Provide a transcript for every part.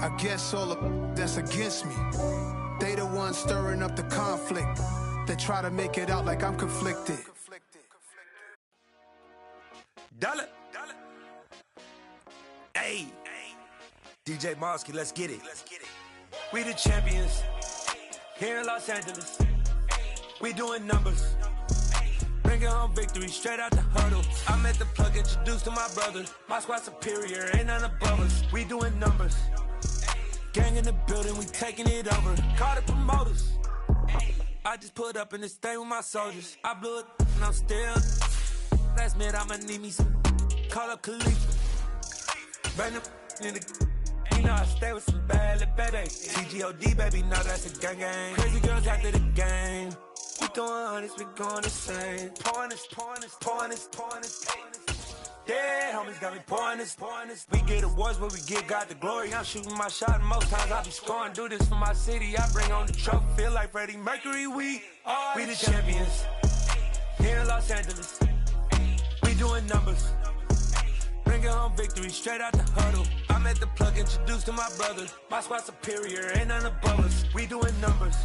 I guess all the that's against me, they the ones stirring up the conflict. They try to make it out like I'm conflicted. Dollar. Hey, DJ Mosky, let's get it. We the champions here in Los Angeles. We doing numbers, bringing home victory straight out the huddle. I'm at the plug, introduced to my brother. My squad superior, ain't none above us. We doing numbers, gang in the building, we taking it over. Call the promoters. I just put up in this thing with my soldiers. I blew it and I'm still. Last minute I'ma need me some. Call up Khalifa. Bring them in the. You know I stay with some bad little baby. TGOD baby, know that's a gang gang. Crazy girls after the game. We going honest, we going the same. Pouring this. Yeah, homies got me pouring this. We get awards, but we give God the glory. I'm shooting my shot, and most times I be scoring. Do this for my city, I bring on the trophy. Feel like Freddie Mercury, we the champions here in Los Angeles. We doing numbers, bringing home victory straight out the huddle. I'm at the plug, introduced to my brother. My squad superior, ain't none above us. We doing numbers,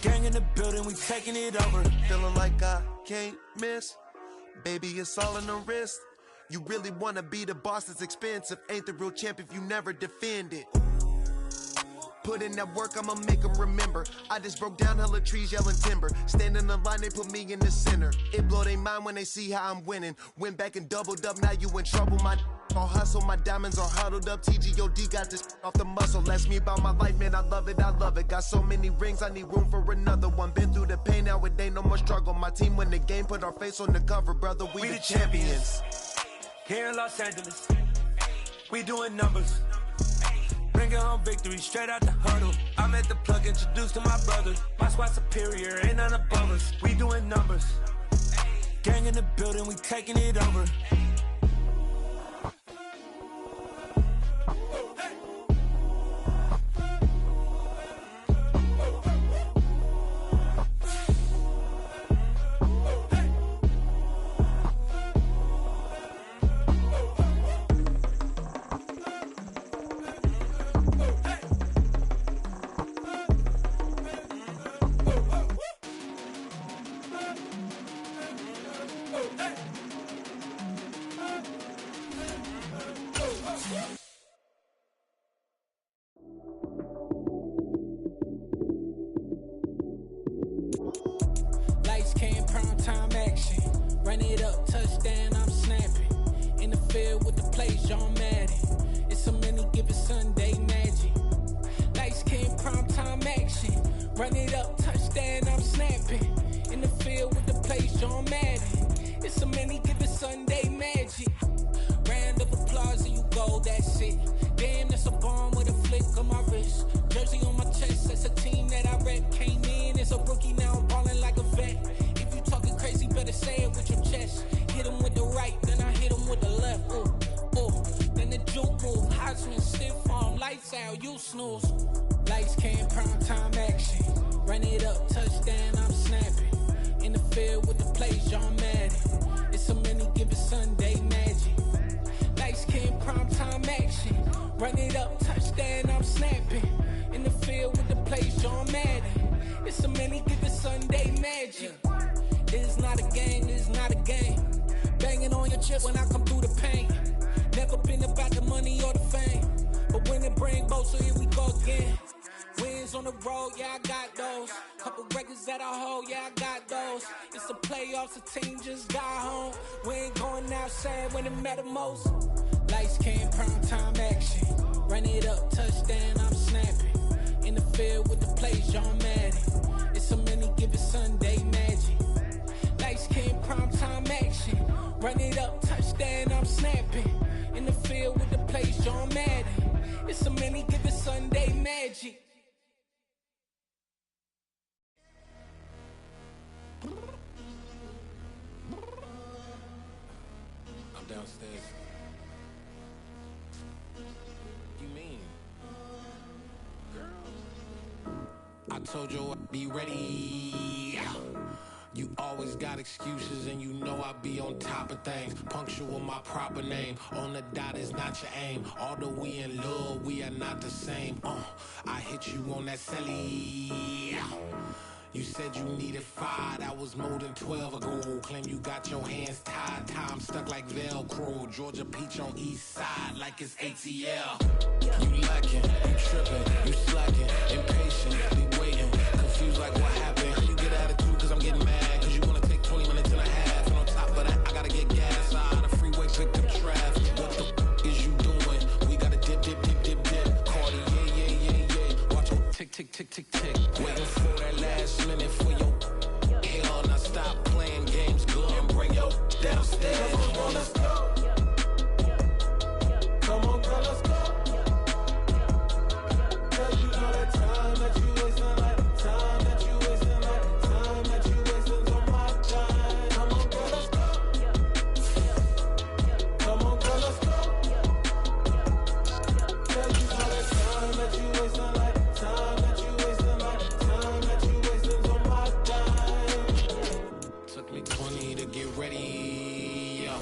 gang in the building, we taking it over. Feeling like I can't miss. Baby, it's all in the wrist. You really wanna be the boss, it's expensive. Ain't the real champ if you never defend it. Put in that work, I'ma make them remember. I just broke down hella trees, yelling timber. Stand in the line, they put me in the center. It blow their mind when they see how I'm winning. Went back and doubled up, now you in trouble. My all hustle, my diamonds are huddled up. TGOD got this off the muscle. Ask me about my life, man, I love it. Got so many rings, I need room for another one. Been through the pain, now it ain't no more struggle. My team win the game, put our face on the cover, brother. We the champions here in Los Angeles. We doing numbers, bringing home victory straight out the huddle. I'm at the plug, introduced to my brother. My squad superior, ain't none above us. We doing numbers, gang in the building, we taking it over. Lights came, prime time action. Run it up, touchdown, I'm snapping. In the field with the plays, John Madden. It's so many, give it Sunday magic. Lights came, prime time action. Run it up, touchdown, I'm snapping. In the field with the plays, John Madden. It's so many, give it Sunday magic. Round of applause and you go, that's it. Damn, that's a bomb with a flick on my wrist. Jersey on my chest, that's a team that I rep. Came in as a rookie, now I'm ballin' like a vet. If you talking crazy, better say it with your chest. Hit him with the right, then I hit him with the left. Then the juke move, Heisman, stiff arm, lights out, you snooze. Lights came, prime time action. Run it up, touchdown, I'm snapping. In the field with the plays, John Madden. It's so many, give it Sunday magic. Lights came, prime time action. Run it up, touchdown, I'm snapping. In the field with the plays, John Madden. It's so many, give it Sunday magic. This is not a game, this is not a game. Banging on your chest when I come through the pain. Never been about the money or the fame. But when it bring both, so here we go again. Wins on the road, yeah, I got those. Couple records that I hold, yeah, I got those. It's the playoffs, the team just got home. We ain't going outside when it matter most. Lights came, prime time action. Run it up, touchdown, I'm snapping. In the field with the plays, John Madden. It's so many, give it Sunday magic. Lights came, prime time action. Run it up, touchdown, I'm snapping. In the field with the plays, John Madden. It's so many, give it Sunday magic. I'm downstairs. You mean? Girl, I told you I'd be ready. You always got excuses, and you know I be on top of things. Punctual with my proper name. On the dot is not your aim. Although we in love, we are not the same. I hit you on that celly. You said you needed 5, that was more than 12 ago. Claim you got your hands tied, time stuck like Velcro. Georgia Peach on east side like it's ATL. You lacking, you tripping, you slacking, impatient, be waiting, confused like what happened. How you get attitude cause I'm getting mad, cause you wanna take 20 minutes and a half. And on top of that, I gotta get gas out of the freeway, pick up traffic. What the is you doing? We gotta dip, dip, dip, dip, dip. Cardi, yeah. Watch your tick, tick, tick, tick, tick. Waiting for that last minute for your hell. Now stop playing games, good, and bring your downstairs. Come on, let's go. Come on, girl, let's go. Cause you know that time that you wasting, like time that you wasting, like time that you wasting on my time. Come on, girl, let's go. Come on, girl, let's go. Cause you know that time that you wasting, like time that you wasting, like time that you wasting on my time. Took me 20 to get ready, yeah.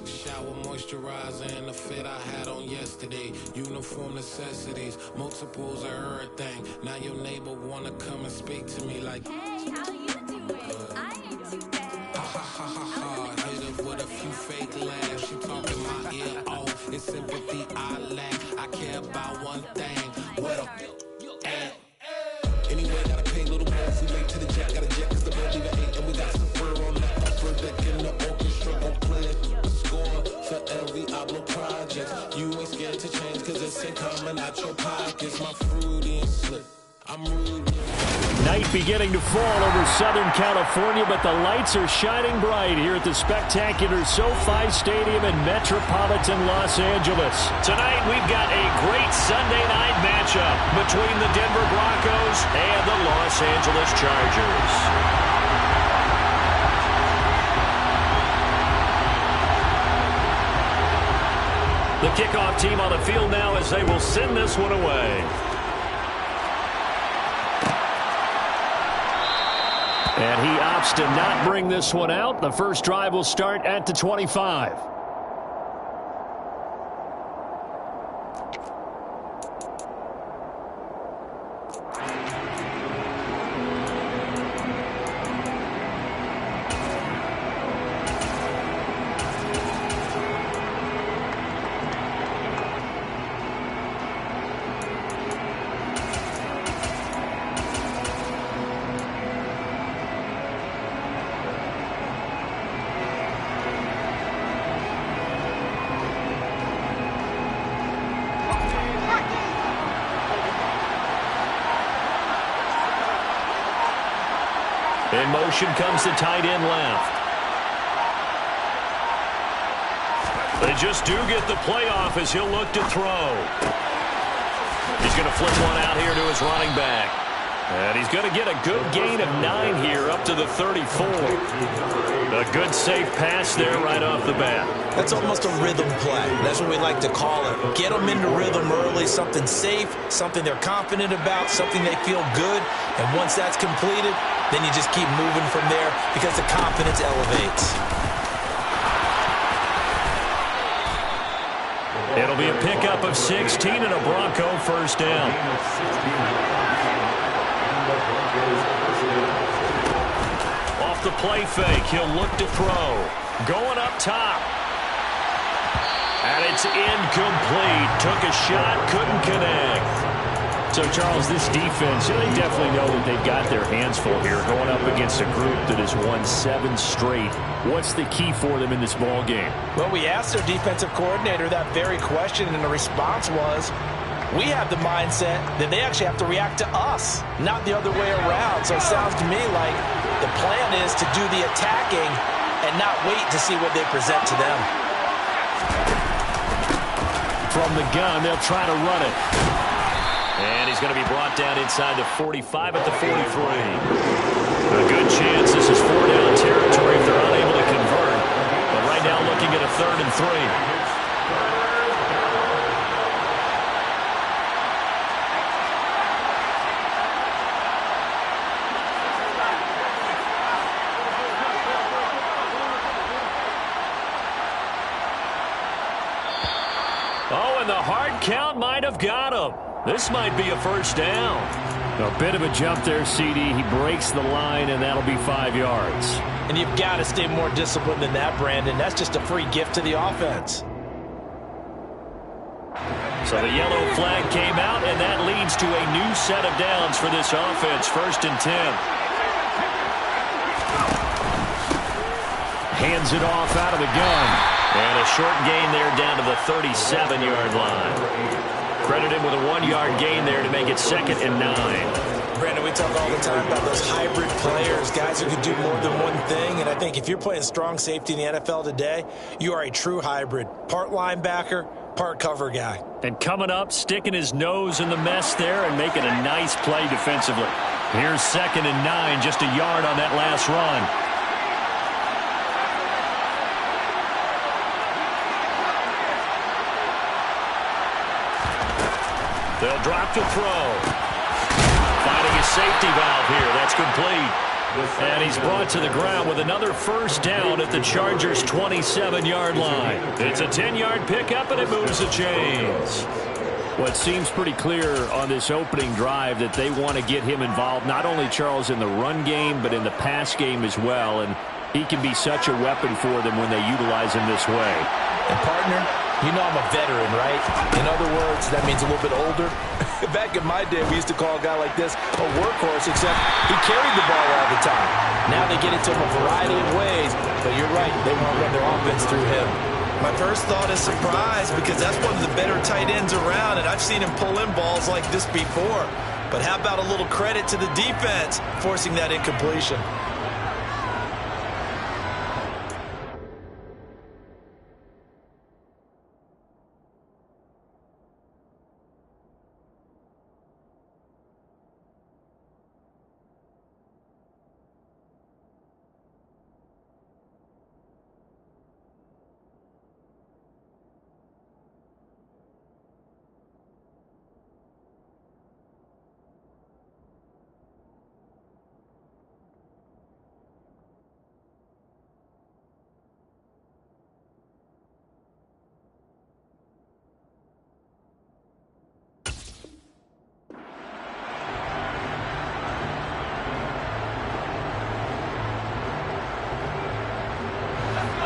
Shower moisturizer and the fit I had on yesterday. Uniform necessities, multiples of everything. Now your neighbor wanna come and speak to me like, Hey, how you doing? I ain't too bad. ha ha ha ha ha. Hit her with a few fake laughs. She talking my ear off. It's sympathy I lack. I care about one thing. What up? Anyway, gotta pay a little more if we late to the jet. Got a jet cause the boat leave at 8. And we got some fur on the upper deck in the orchestra. Gon' play a score for every Ablo project. You ain't scared to change cause it's ain't coming out your pockets. My fruity and slip. I'm rude. Night beginning to fall over Southern California, but the lights are shining bright here at the spectacular SoFi Stadium in metropolitan Los Angeles. Tonight, we've got a great Sunday night matchup between the Denver Broncos and the Los Angeles Chargers. The kickoff team on the field now as they will send this one away. And he opts to not bring this one out. The first drive will start at the 25. In motion comes the tight end left. They just do get the playoff as he'll look to throw. He's going to flip one out here to his running back. And he's going to get a good gain of 9 here up to the 34. A good safe pass there right off the bat. That's almost a rhythm play. That's what we like to call it. Get them into rhythm early, something safe, something they're confident about, something they feel good. And once that's completed, then you just keep moving from there because the confidence elevates. It'll be a pickup of 16 and a Bronco first down. Off the play fake, he'll look to throw. Going up top. And it's incomplete. Took a shot, couldn't connect. So, Charles, this defense, they definitely know that they've got their hands full here going up against a group that has won 7 straight. What's the key for them in this ball game? Well, we asked their defensive coordinator that very question, and the response was, we have the mindset that they actually have to react to us, not the other way around. So it sounds to me like the plan is to do the attacking and not wait to see what they present to them. From the gun, they'll try to run it. And he's going to be brought down inside the 45 at the 43. A good chance this is 4-down territory if they're unable to convert. But right now looking at a 3rd and 3. hard count might have got him. This might be a first down. A bit of a jump there, CD. He breaks the line, and that'll be 5 yards. And you've got to stay more disciplined than that, Brandon. That's just a free gift to the offense. So the yellow flag came out, and that leads to a new set of downs for this offense. 1st and 10. Hands it off out of the gun. And a short gain there down to the 37-yard line. Credit him with a 1-yard gain there to make it 2nd and 9. Brandon, we talk all the time about those hybrid players, guys who can do more than one thing. And I think if you're playing strong safety in the NFL today, you are a true hybrid. Part linebacker, part cover guy. And coming up, sticking his nose in the mess there and making a nice play defensively. Here's 2nd and 9, just a yard on that last run. They'll drop to throw. Finding his safety valve here. That's complete. And he's brought to the ground with another first down at the Chargers' 27-yard line. It's a 10-yard pickup, and it moves the chains. Well, it seems pretty clear on this opening drive that they want to get him involved, not only, Charles, in the run game, but in the pass game as well. And he can be such a weapon for them when they utilize him this way. And, partner, you know I'm a veteran, right? In other words, that means a little bit older. Back in my day, we used to call a guy like this a workhorse, except he carried the ball all the time. Now they get it to him a variety of ways, but you're right, they want to run their offense through him. My first thought is surprise, because that's one of the better tight ends around, and I've seen him pull in balls like this before. But how about a little credit to the defense forcing that incompletion?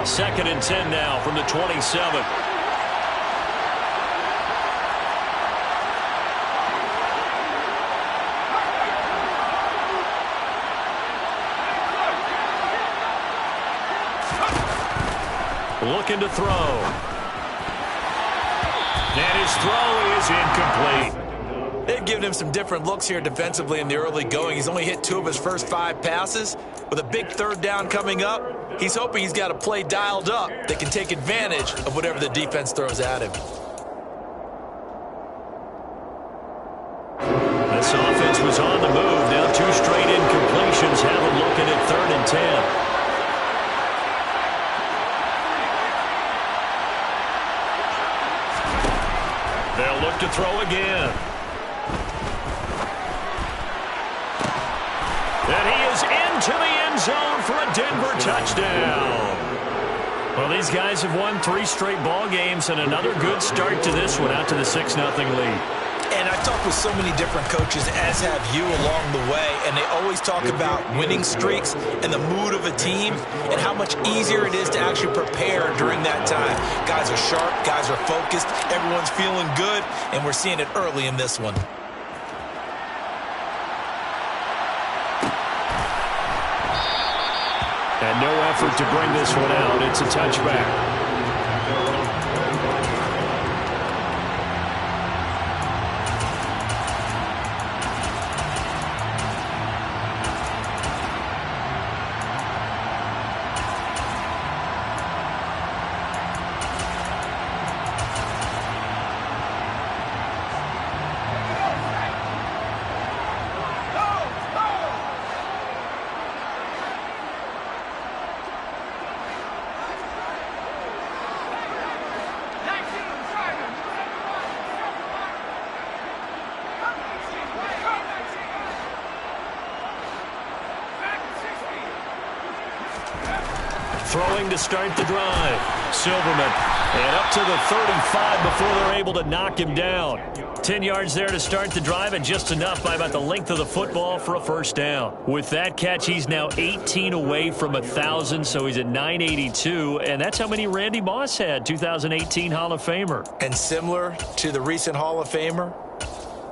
Second and 10 now from the 27. Looking to throw. And his throw is incomplete. They've given him some different looks here defensively in the early going. He's only hit 2 of his first 5 passes. With a big third down coming up, he's hoping he's got a play dialed up that can take advantage of whatever the defense throws at him. This offense was on the move. Now 2 straight incompletions have him looking at 3rd and 10. They'll look to throw again. And he is into the end zone for a Denver touchdown. Well, these guys have won 3 straight ball games and another good start to this one out to the 6-0 lead. And I've talked with so many different coaches, as have you, along the way, and they always talk about winning streaks and the mood of a team and how much easier it is to actually prepare during that time. Guys are sharp, guys are focused, everyone's feeling good, and we're seeing it early in this one. And no effort to bring this one out. It's a touchback. Throwing to start the drive. Silverman. And up to the 35 before they're able to knock him down. 10 yards there to start the drive, and just enough by about the length of the football for a first down. With that catch, he's now 18 away from 1,000, so he's at 982, and that's how many Randy Moss had, 2018 Hall of Famer. And similar to the recent Hall of Famer,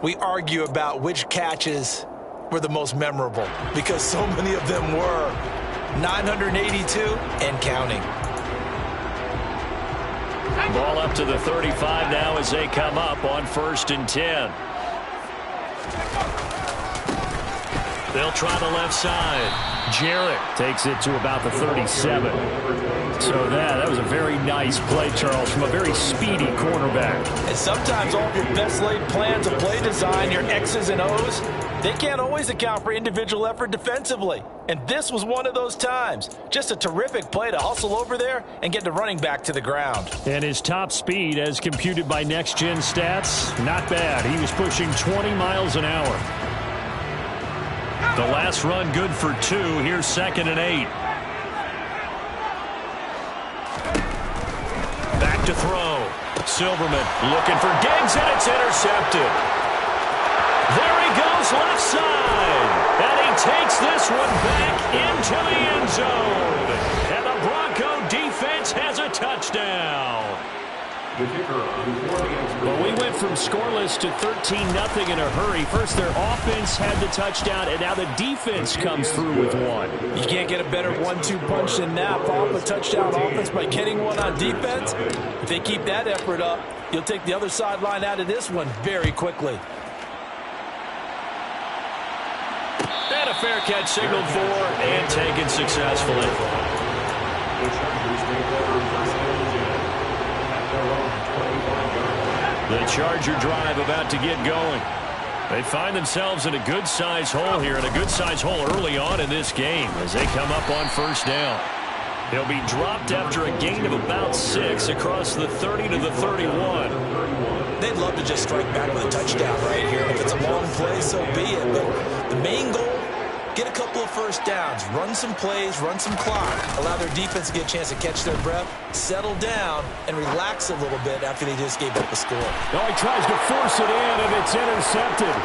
we argue about which catches were the most memorable because so many of them were 982 and counting. Ball up to the 35 now as they come up on 1st and 10. They'll try the left side. Jarrett takes it to about the 37. So that was a very nice play, Charles, from a very speedy cornerback. And sometimes all of your best laid plans of play design, your X's and O's, they can't always account for individual effort defensively. And this was one of those times. Just a terrific play to hustle over there and get the running back to the ground. And his top speed, as computed by Next Gen Stats, not bad. He was pushing 20 miles an hour. The last run good for 2. Here's 2nd and 8. Back to throw. Silverman looking for Diggs, and it's intercepted. There he goes left side. And he takes this one back into the end zone. And the Bronco defense has a touchdown. Well, we went from scoreless to 13-0 in a hurry. First, their offense had the touchdown, and now the defense comes through with one. You can't get a better 1-2 punch than that. Pop a touchdown offense by getting one on defense. If they keep that effort up, you'll take the other sideline out of this one very quickly. And a fair catch signaled for and taken successfully. The Charger drive about to get going. They find themselves in a good-sized hole here, and a good-sized hole early on in this game as they come up on 1st down. He'll be dropped after a gain of about 6 across the 30 to the 31. They'd love to just strike back with a touchdown right here. If it's a long play, so be it. But the main goal, get a couple of first downs, run some plays, run some clock, allow their defense to get a chance to catch their breath, settle down, and relax a little bit after they just gave up a score. Oh, he tries to force it in, and it's intercepted.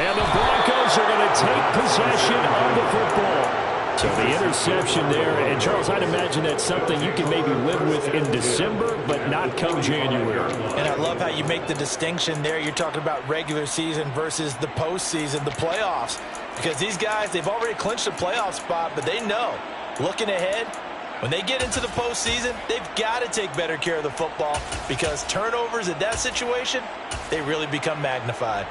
And the Broncos are going to take possession of the football. So the interception there, and Charles, I'd imagine that's something you can maybe live with in December, but not come January. And I love how you make the distinction there. You're talking about regular season versus the postseason, the playoffs. Because these guys, they've already clinched a playoff spot, but they know, looking ahead, when they get into the postseason, they've got to take better care of the football because turnovers in that situation, they really become magnified.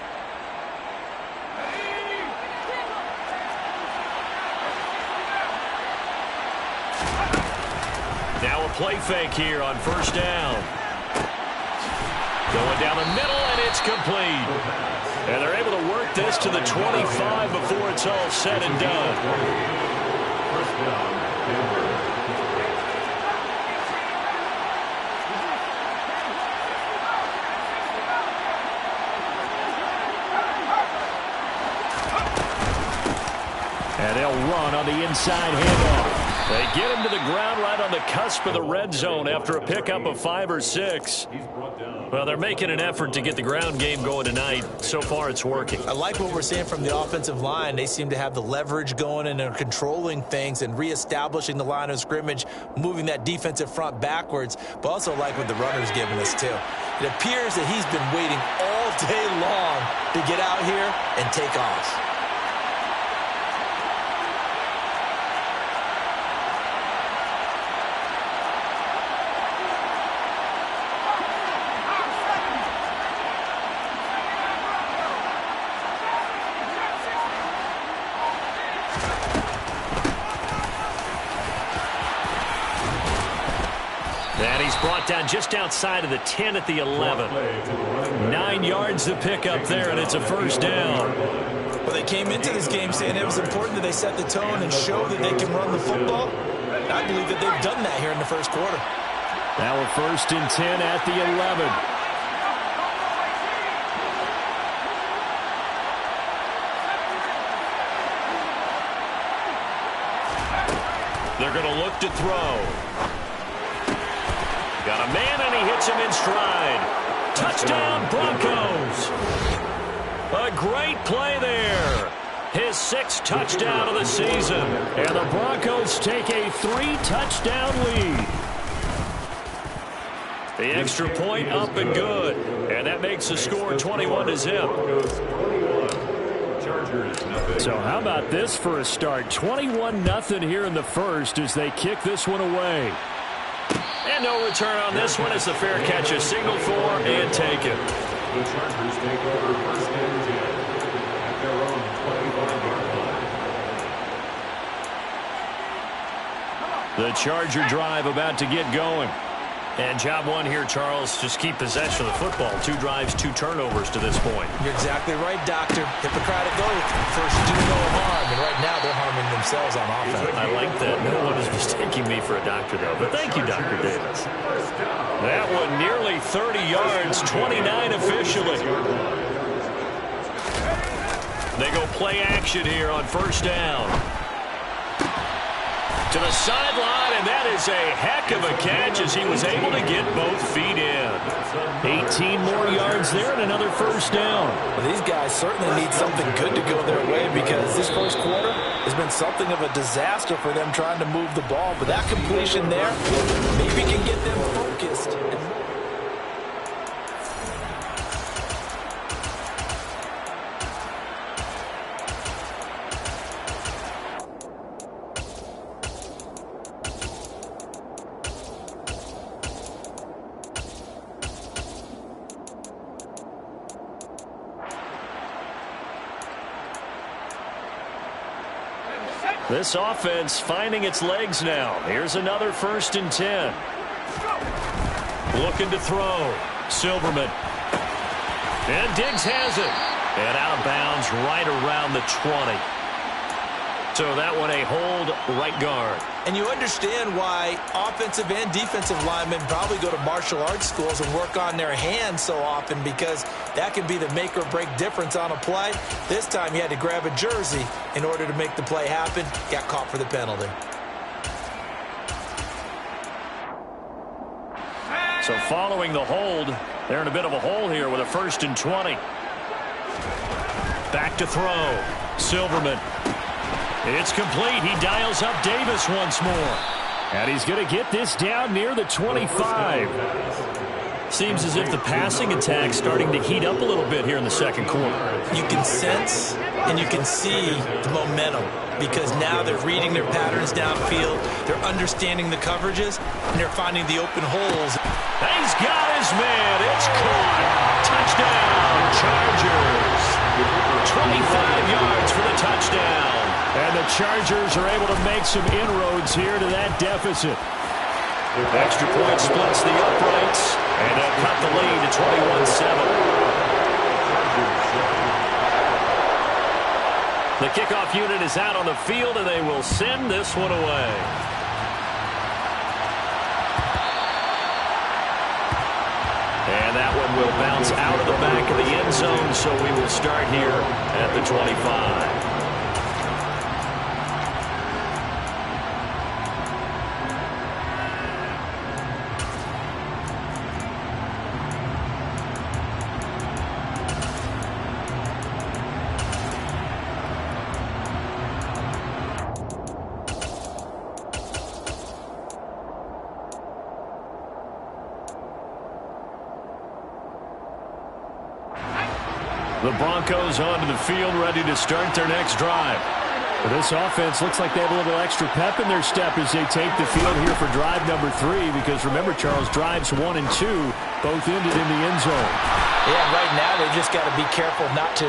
Now a play fake here on 1st down. Going down the middle, and it's complete. And they're able to work this to the 25 before it's all said and done. And they'll run on the inside handoff. They get him to the ground right on the cusp of the red zone after a pickup of 5 or 6. Well, they're making an effort to get the ground game going tonight. So far, it's working. I like what we're seeing from the offensive line. They seem to have the leverage going and they're controlling things and reestablishing the line of scrimmage, moving that defensive front backwards, but also like what the runner's giving us, too. It appears that he's been waiting all day long to get out here and take off. And he's brought down just outside of the 10 at the 11. 9 yards to pick up there, and it's a 1st down. Well, they came into this game saying it was important that they set the tone and show that they can run the football. I believe that they've done that here in the first quarter. Now a 1st and 10 at the 11. They're going to look to throw. Got a man, and he hits him in stride. Touchdown, Broncos. A great play there. His 6th touchdown of the season. And the Broncos take a 3-touchdown lead. The extra point up and good. And that makes the score 21-0. So how about this for a start? 21-0 here in the first as they kick this one away. And no return on this one as the fair catch is signaled for and taken. The Chargers take over first and 10 at their own 25-yard line. The Charger drive about to get going. And job one here, Charles, just keep possession of the football. 2 drives, 2 turnovers to this point. You're exactly right, Doctor. Hippocratic oath. First, do no harm. And right now, they're harming themselves on offense. I like that. No one is mistaking me for a doctor, though. But thank you, Dr. Davis. That one nearly 30 yards, 29 officially. They go play action here on first down. To the sideline, and that is a heck of a catch as he was able to get both feet in. 18 more yards there and another first down. Well, these guys certainly need something good to go their way because this first quarter has been something of a disaster for them trying to move the ball. But that completion there maybe can get them focused. This offense finding its legs now. Here's another 1st and 10. Looking to throw. Silverman. And Diggs has it. And out of bounds right around the 20. So that one a hold right guard. And you understand why offensive and defensive linemen probably go to martial arts schools and work on their hands so often because that can be the make or break difference on a play. This time he had to grab a jersey in order to make the play happen. Got caught for the penalty. So following the hold, they're in a bit of a hole here with a 1st and 20. Back to throw. Silverman. It's complete. He dials up Davis once more. And he's going to get this down near the 25. Seems as if the passing attack's starting to heat up a little bit here in the second quarter. You can sense and you can see the momentum because now they're reading their patterns downfield. They're understanding the coverages, and they're finding the open holes. He's got his man. It's caught. Touchdown, Chargers. 25 yards for the touchdown. And the Chargers are able to make some inroads here to that deficit. Extra point splits the uprights, and they'll cut the lead to 21-7. The kickoff unit is out on the field, and they will send this one away. And that one will bounce out of the back of the end zone, so we will start here at the 25. The Broncos onto the field, ready to start their next drive. Well, this offense looks like they have a little extra pep in their step as they take the field here for drive number 3, because remember, Charles, drives 1 and 2 both ended in the end zone. Yeah, right now they just got to be careful not to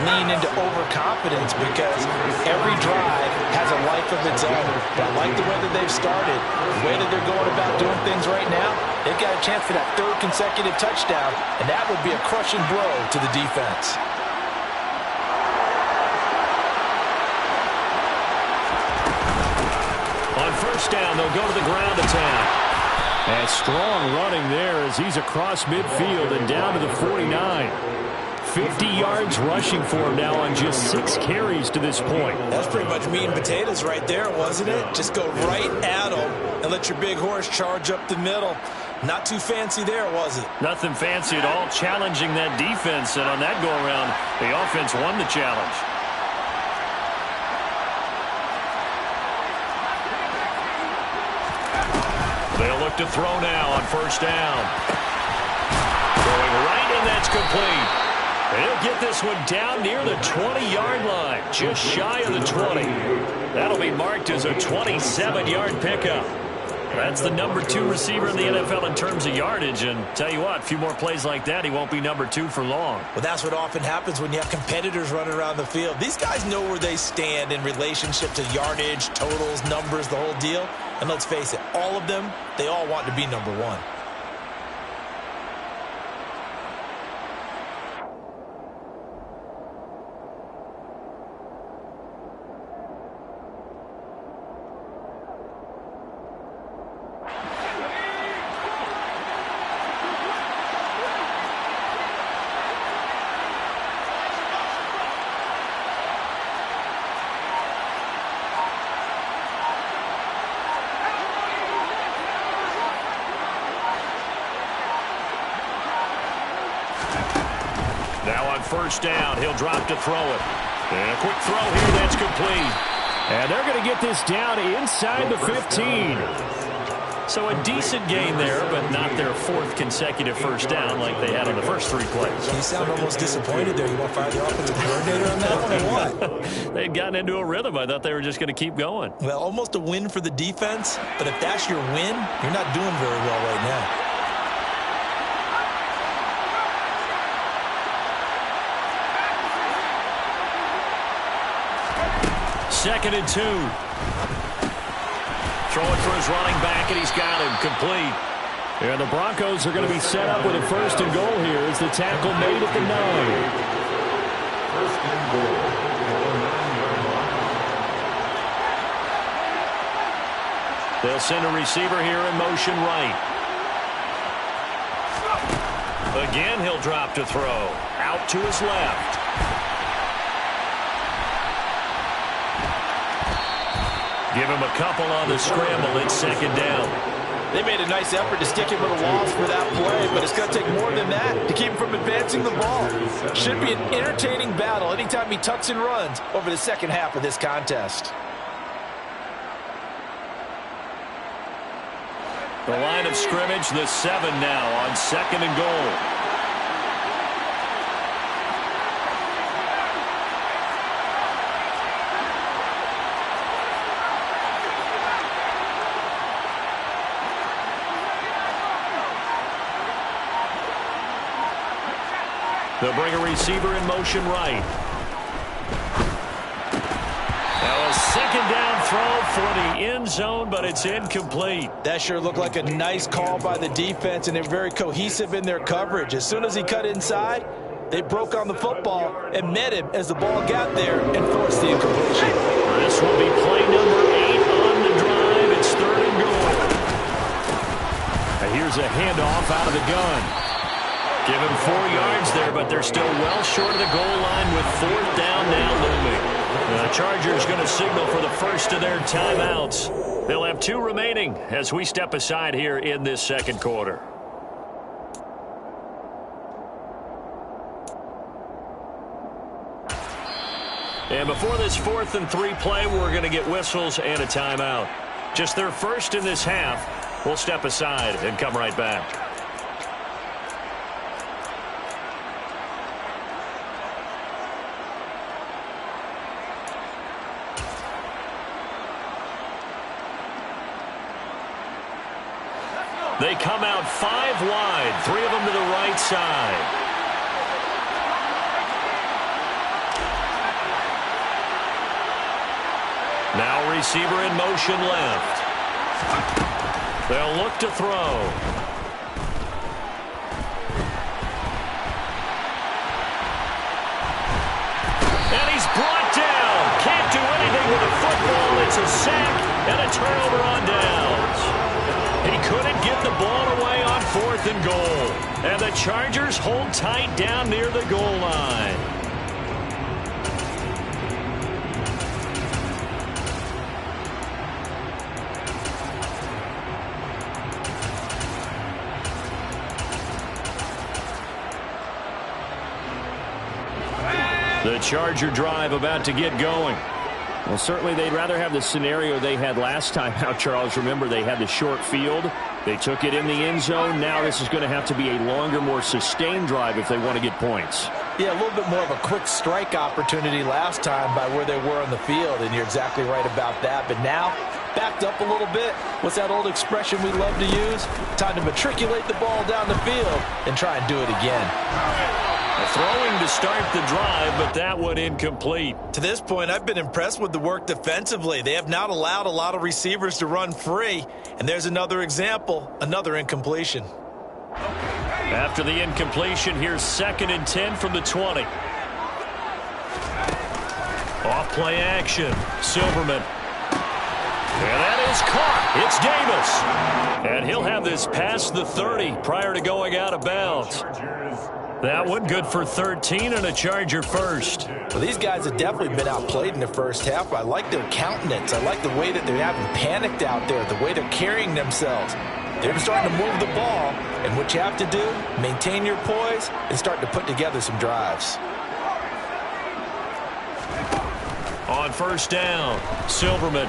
lean into overconfidence because every drive has a life of its own. But I like the way that they've started, the way that they're going about doing things right now. They've got a chance for that 3rd consecutive touchdown, and that would be a crushing blow to the defense. On first down, they'll go to the ground attack. And strong running there as he's across midfield and down to the 49. 50 yards rushing for him now on just 6 carries to this point. That's pretty much meat and potatoes right there, wasn't it? Just go right at him and let your big horse charge up the middle. Not too fancy there, was it? Nothing fancy at all, challenging that defense. And on that go-around, the offense won the challenge. They'll look to throw now on first down. Throwing right, and that's complete. They'll get this one down near the 20-yard line, just shy of the 20. That'll be marked as a 27-yard pickup. That's the number 2 receiver in the NFL in terms of yardage. And tell you what, a few more plays like that, he won't be number 2 for long. Well, that's what often happens when you have competitors running around the field. These guys know where they stand in relationship to yardage, totals, numbers, the whole deal. And let's face it, all of them, they all want to be number 1. First down, he'll drop to throw it. And a quick throw here, that's complete. And they're going to get this down inside the 15. So a decent gain there, but not their 4th consecutive first down like they had on the first 3 plays. You sound almost disappointed there. You want to fire the offensive coordinator on that one or what? They'd gotten into a rhythm. I thought they were just going to keep going. Well, almost a win for the defense, but if that's your win, you're not doing very well right now. Second and 2. Throwing for his running back, and he's got him complete. And the Broncos are going to be set up with a first and goal here as the tackle made at the 9. First and goal. They'll send a receiver here in motion right. Again, he'll drop to throw. Out to his left. Give him a couple on the scramble. It's second down. They made a nice effort to stick him with a loss for that play, but it's going to take more than that to keep him from advancing the ball. Should be an entertaining battle anytime he tucks and runs over the second half of this contest. The line of scrimmage, the 7 now on second and goal. They'll bring a receiver in motion right. Now a second down throw for the end zone, but it's incomplete. That sure looked like a nice call by the defense, and they're very cohesive in their coverage. As soon as he cut inside, they broke on the football and met him as the ball got there and forced the incompletion. This will be play number 8 on the drive. It's third and goal. Now here's a handoff out of the gun. Give him 4 yards there, but they're still well short of the goal line with 4th down now looming. The Chargers going to signal for the first of their timeouts. They'll have 2 remaining as we step aside here in this second quarter. And before this 4th and 3 play, we're going to get whistles and a timeout. Just their first in this half. We'll step aside and come right back. They come out 5 wide, 3 of them to the right side. Now receiver in motion left. They'll look to throw. And he's brought down. Can't do anything with the football. It's a sack and a turnover on downs. He couldn't get the ball away on 4th and goal. And the Chargers hold tight down near the goal line. The Charger drive about to get going. Well, certainly they'd rather have the scenario they had last time out, Charles. Remember, they had the short field. They took it in the end zone. Now this is going to have to be a longer, more sustained drive if they want to get points. Yeah, a little bit more of a quick strike opportunity last time by where they were on the field, and you're exactly right about that. But now, backed up a little bit. What's that old expression we love to use? Time to matriculate the ball down the field and try and do it again. Throwing to start the drive, but that one incomplete. To this point, I've been impressed with the work defensively. They have not allowed a lot of receivers to run free. And there's another example, another incompletion. After the incompletion, here's 2nd and 10 from the 20. Off play action. Silverman. And that is caught. It's Davis. And he'll have this past the 30 prior to going out of bounds. That one good for 13 and a Charger first. Well, these guys have definitely been outplayed in the first half. I like their countenance. I like the way that they haven't panicked out there, the way they're carrying themselves. They're starting to move the ball, and what you have to do, maintain your poise and start to put together some drives. On 1st down, Silverman.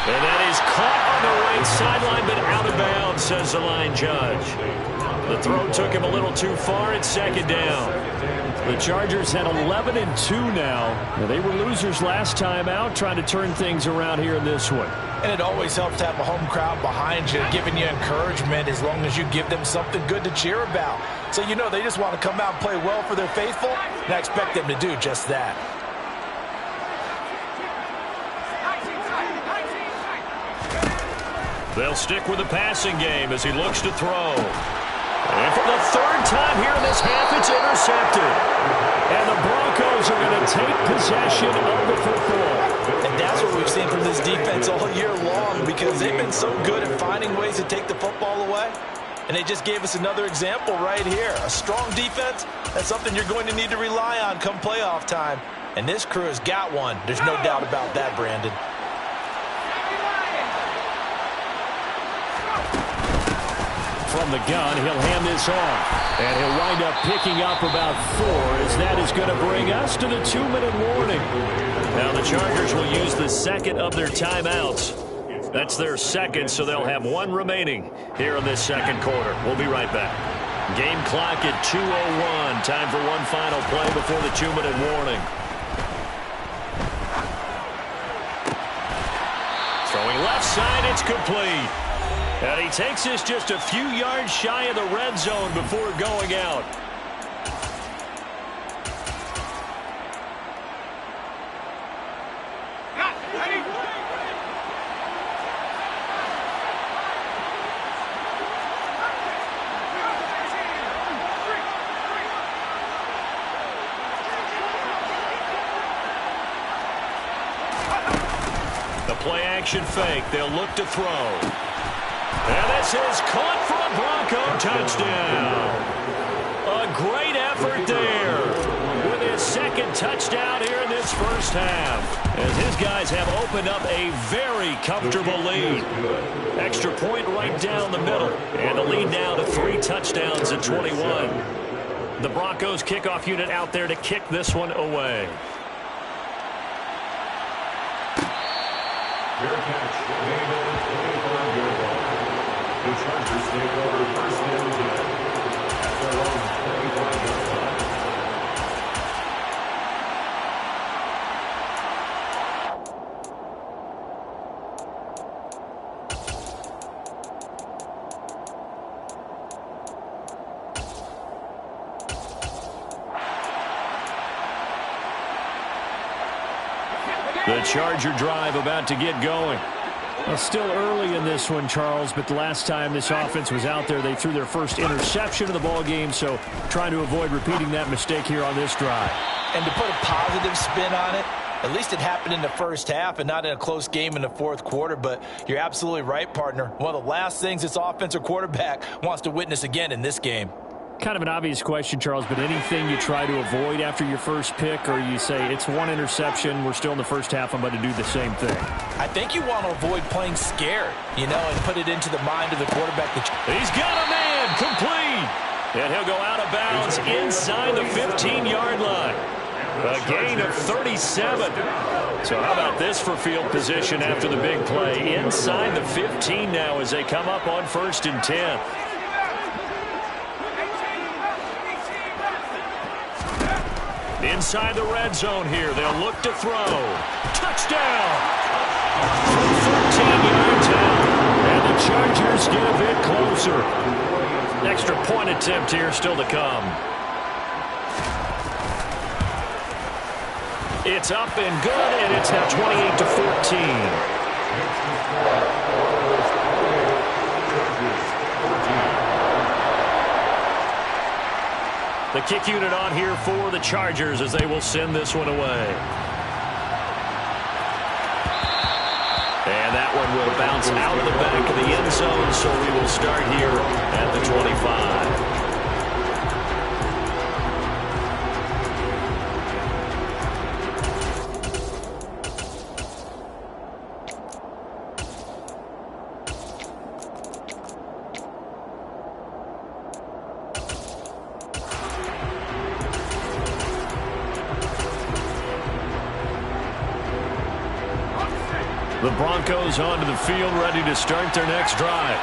And that is caught on the right sideline, but out of bounds, says the line judge. The throw took him a little too far. It's 2nd down. The Chargers had 11 and 2 now. They were losers last time out, trying to turn things around here in this one. And it always helps to have a home crowd behind you, giving you encouragement as long as you give them something good to cheer about. So you know they just want to come out and play well for their faithful, and I expect them to do just that. They'll stick with the passing game as he looks to throw. And for the 3rd time here in this half, it's intercepted. And the Broncos are going to take possession of the football. And that's what we've seen from this defense all year long, because they've been so good at finding ways to take the football away. And they just gave us another example right here. A strong defense, that's something you're going to need to rely on come playoff time. And this crew has got one. There's no doubt about that, Brandon. From the gun, he'll hand this off. And he'll wind up picking up about 4, as that is going to bring us to the 2-minute warning. Now the Chargers will use the 2nd of their timeouts. That's their 2nd, so they'll have 1 remaining here in this 2nd quarter. We'll be right back. Game clock at 2:01. Time for one final play before the 2-minute warning. Throwing left side, it's complete. And he takes this just a few yards shy of the red zone before going out. The play action fake. They'll look to throw. And this is caught for a Bronco touchdown. A great effort there with his 2nd touchdown here in this first half, as his guys have opened up a very comfortable lead. Extra point right down the middle, and the lead now to 3 touchdowns at 21. The Broncos kickoff unit out there to kick this one away. Fair catch. The Chargers take over 1st and 10 at their own 25-yard line. The Charger drive about to get going. Well, still early in this one, Charles, but the last time this offense was out there, they threw their first interception of the ball game, so trying to avoid repeating that mistake here on this drive. And to put a positive spin on it, At least it happened in the first half and not in a close game in the fourth quarter. But you're absolutely right, partner. One of the last things this offensive quarterback wants to witness again in this game. Kind of an obvious question, Charles, but anything you try to avoid after your first pick, or you say it's one interception, we're still in the first half, I'm going to do the same thing? I think you want to avoid playing scared, and put it into the mind of the quarterback. He's got a man, complete. And he'll go out of bounds inside the 15-yard line. A gain of 37. So how about this for field position after the big play? Inside the 15 now as they come up on 1st and 10. Inside the red zone here. They'll look to throw. Touchdown! From 14 yards out. And the Chargers get a bit closer. Extra point attempt here still to come. It's up and good, and it's now 28-14. The kick unit on here for the Chargers as they will send this one away. And that one will bounce out of the back of the end zone, so we will start here at the 25. The Broncos onto the field, ready to start their next drive.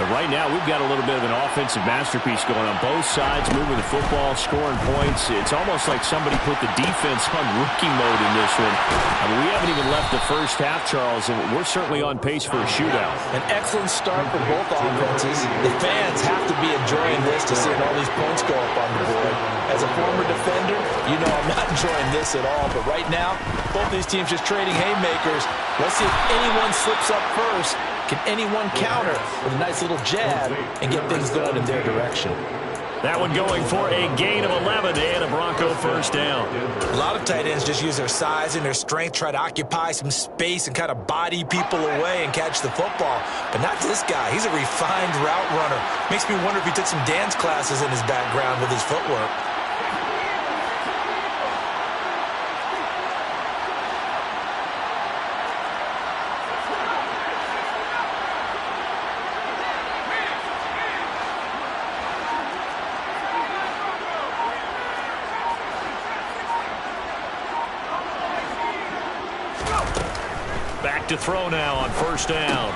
But right now, we've got a little bit of an offensive masterpiece going on both sides, moving the football, scoring points. It's almost like somebody put the defense on rookie mode in this one. I mean, we haven't even left the first half, Charles, and we're certainly on pace for a shootout. An excellent start for both offenses. The fans have to be enjoying this to see all these points go up on the board. As a former defender, I'm not enjoying this at all. But right now, both these teams just trading haymakers. Let's see if anyone slips up first. Can anyone counter with a nice little jab and get things going in their direction? That one going for a gain of 11 and a Bronco first down. A lot of tight ends just use their size and their strength, try to occupy some space and kind of body people away and catch the football. But not this guy. He's a refined route runner. Makes me wonder if he took some dance classes in his background with his footwork. Back to throw now on first down.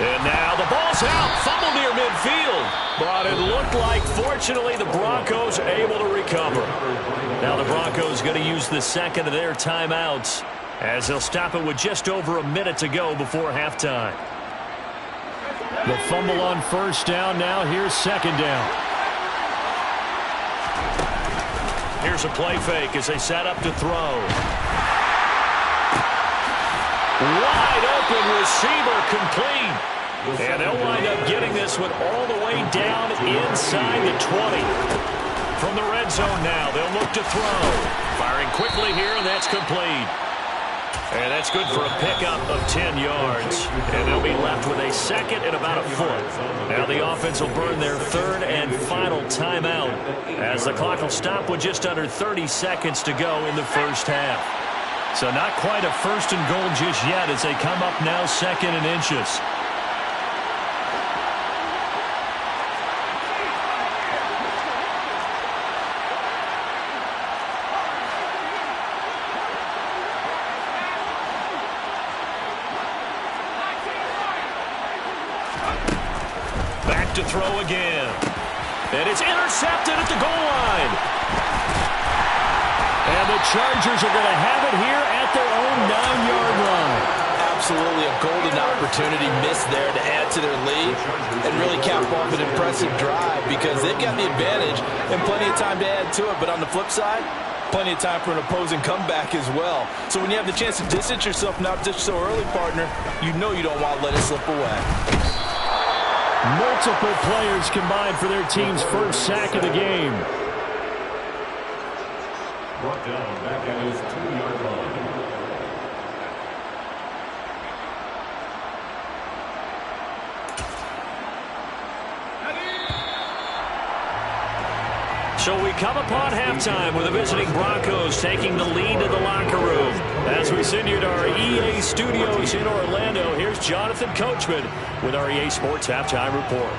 And now the ball's out. Fumble near midfield. But it looked like, fortunately, the Broncos are able to recover. Now the Broncos going to use the second of their timeouts as they'll stop it with just over a minute to go before halftime. The fumble on first down now. Here's second down. Here's a play fake as they set up to throw. Wide open receiver, complete. And they'll wind up getting this one all the way down inside the 20. From the red zone now, they'll look to throw. Firing quickly here, and that's complete. And that's good for a pickup of 10 yards. And they'll be left with a second and about a foot. Now the offense will burn their third and final timeout as the clock will stop with just under 30 seconds to go in the first half. So not quite a first and goal just yet as they come up now second and inches. Back to throw again. And it's intercepted at the goal line. And the Chargers are going to have it here at their own 9-yard line. Absolutely a golden opportunity missed there to add to their lead and really cap off an impressive drive because they've got the advantage and plenty of time to add to it. But on the flip side, plenty of time for an opposing comeback as well. So when you have the chance to distance yourself not just so early, partner, you know you don't want to let it slip away. Multiple players combined for their team's first sack of the game. Brought down back at his 2-yard line. So we come upon halftime with the visiting Broncos taking the lead in the locker room. As we send you to our EA studios in Orlando, here's Jonathan Coachman with our EA Sports Halftime Report.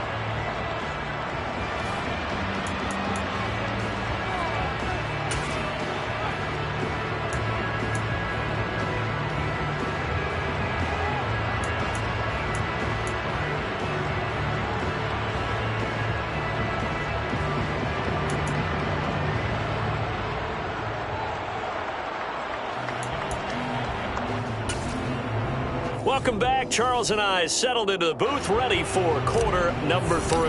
Welcome back. Charles and I settled into the booth, ready for quarter number 3.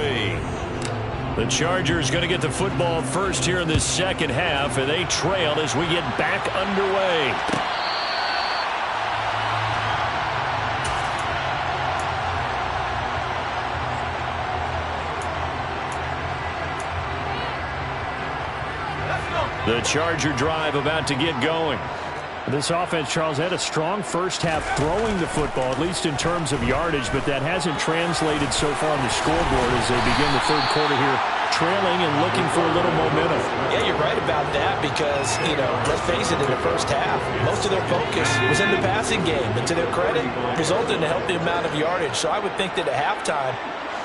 The Chargers going to get the football first here in this second half, and they trail as we get back underway. The Charger drive about to get going. This offense, Charles, had a strong first half throwing the football, at least in terms of yardage, but that hasn't translated so far on the scoreboard as they begin the third quarter here, trailing and looking for a little momentum. Yeah, you're right about that because, let's face it, in the first half, most of their focus was in the passing game, and to their credit, resulted in a healthy amount of yardage. So I would think that at halftime,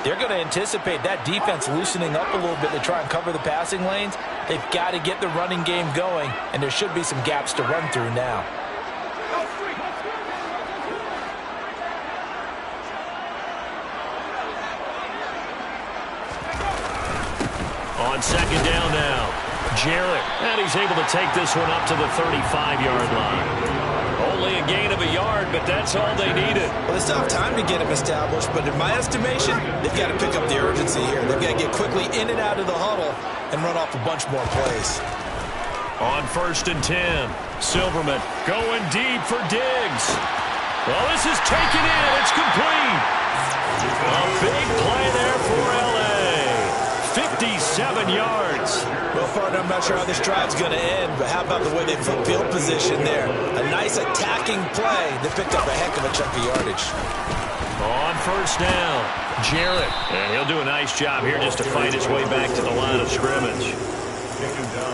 they're going to anticipate that defense loosening up a little bit to try and cover the passing lanes. They've got to get the running game going, and there should be some gaps to run through now. On second down now, Jarrett, and he's able to take this one up to the 35-yard line. Only a gain of a yard, but that's all they needed. Well, they still have time to get him established, but in my estimation, they've got to pick up the urgency here. They've got to get quickly in and out of the huddle and run off a bunch more plays. On 1st and 10, Silverman going deep for Diggs. Well, this is taken in. It's complete. A big play there for L.A. 57 yards. Well, partner, I'm not sure how this drive's going to end, but how about the way they flip field position there? A nice attacking play that picked up a heck of a chunk of yardage. On 1st down, Jarrett. And he'll do a nice job here just to fight his way back to the line of scrimmage.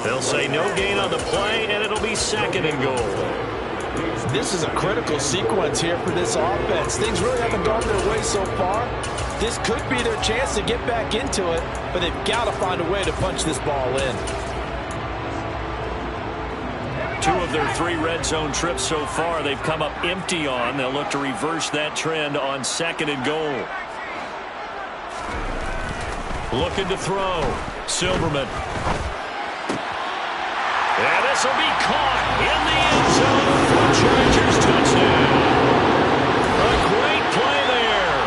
They'll say no gain on the play, and it'll be 2nd and goal. This is a critical sequence here for this offense. Things really haven't gone their way so far. This could be their chance to get back into it, but they've got to find a way to punch this ball in. 2 of their 3 red zone trips so far they've come up empty on. They'll look to reverse that trend on 2nd and goal. Looking to throw. Silverman. And this will be caught in the end zone for Chargers touchdown. A great play there.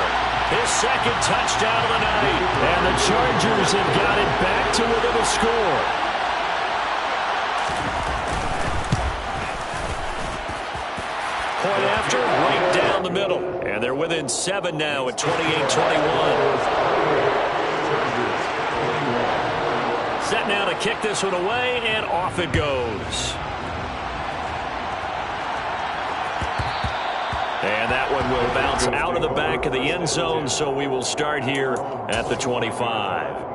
His 2nd touchdown of the night. And the Chargers have got it back to within a score. Point after, right down the middle. And they're within 7 now at 28-21. Set now to kick this one away, and off it goes. And that one will bounce out of the back of the end zone, so we will start here at the 25.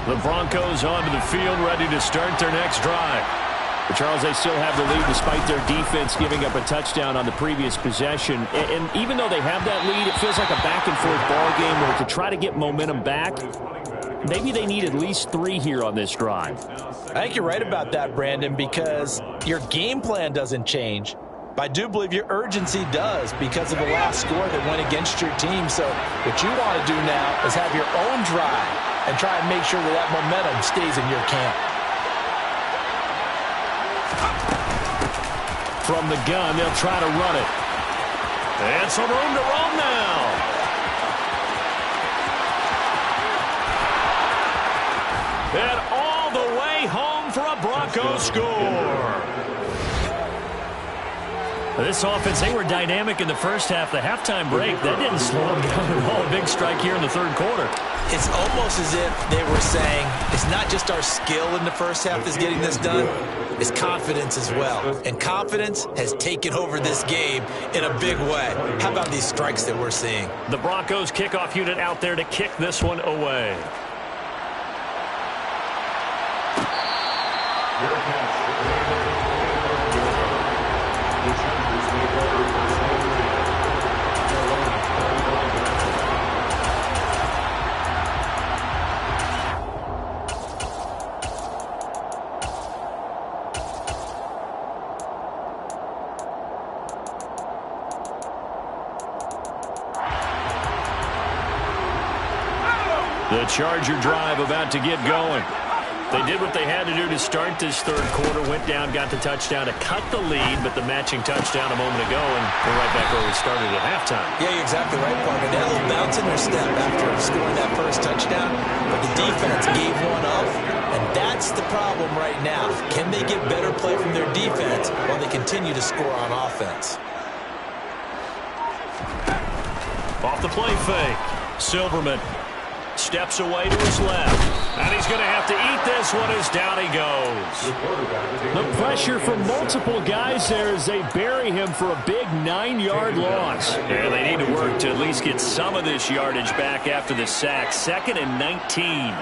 The Broncos onto the field, ready to start their next drive. But Charles, they still have the lead despite their defense giving up a touchdown on the previous possession. And even though they have that lead, it feels like a back-and-forth ball game where to try to get momentum back, maybe they need at least 3 here on this drive. I think you're right about that, Brandon, because your game plan doesn't change. But I do believe your urgency does because of the last score that went against your team. So what you want to do now is have your own drive and try and make sure that that momentum stays in your camp. From the gun, they'll try to run it. And some room to roam now. And all the way home for a Broncos score. This offense, they were dynamic in the first half. The halftime break, that didn't slow them down at all. A big strike here in the third quarter. It's almost as if they were saying, it's not just our skill in the first half that's getting this done, it's confidence as well. And confidence has taken over this game in a big way. How about these strikes that we're seeing? The Broncos kickoff unit out there to kick this one away. The Charger drive about to get going. They did what they had to do to start this third quarter, went down, got the touchdown to cut the lead, but the matching touchdown a moment ago, and we're right back where we started at halftime. Yeah, you're exactly right, Parker. They had a little bounce in their step after scoring that first touchdown, but the defense gave one up, and that's the problem right now. Can they get better play from their defense while they continue to score on offense? Off the play fake, Silverman steps away to his left, and he's going to have to eat this one as down he goes. The pressure from multiple guys there as they bury him for a big 9-yard loss. And they need to work to at least get some of this yardage back after the sack. 2nd and 19.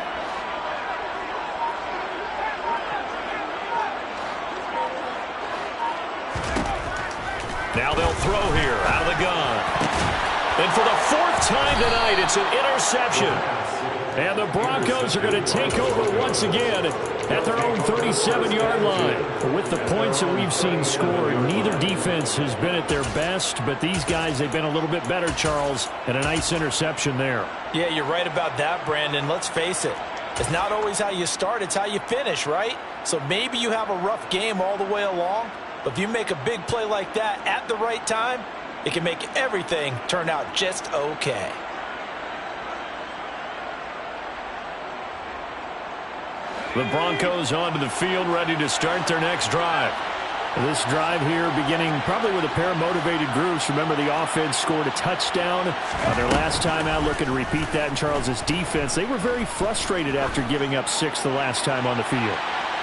Now they'll throw here out of the gun. And for the 4th time tonight, it's an interception. And the Broncos are going to take over once again at their own 37-yard line. With the points that we've seen scored, neither defense has been at their best, but these guys, they've been a little bit better, Charles, and a nice interception there. Yeah, you're right about that, Brandon. Let's face it. It's not always how you start, it's how you finish, right? So maybe you have a rough game all the way along, but if you make a big play like that at the right time, it can make everything turn out just okay. The Broncos onto the field, ready to start their next drive. This drive here beginning probably with a pair of motivated groups. Remember, the offense scored a touchdown on their last time out, looking to repeat that in Charles's defense. They were very frustrated after giving up 6 the last time on the field.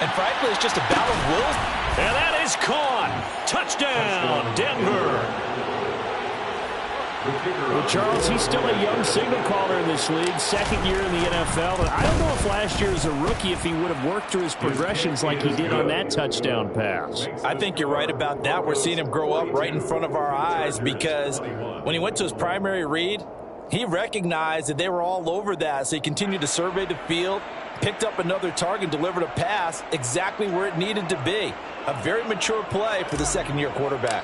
And frankly, it's just a battle of will. And that is caught. Touchdown, Denver. Well, Charles, he's still a young signal caller in this league, 2nd year in the NFL. And I don't know if last year as a rookie, if he would have worked through his progressions like he did on that touchdown pass. I think you're right about that. We're seeing him grow up right in front of our eyes because when he went to his primary read, he recognized that they were all over that. So he continued to survey the field, picked up another target, delivered a pass exactly where it needed to be. A very mature play for the 2nd-year quarterback.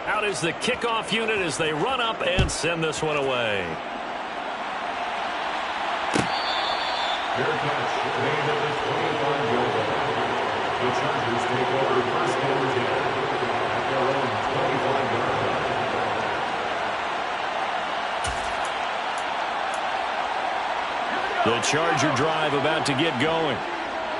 Out is the kickoff unit as they run up and send this one away. Fair catch, made at the 25-yard line. The Chargers take over 1st and 10 at their own 25-yard line. The Charger drive about to get going.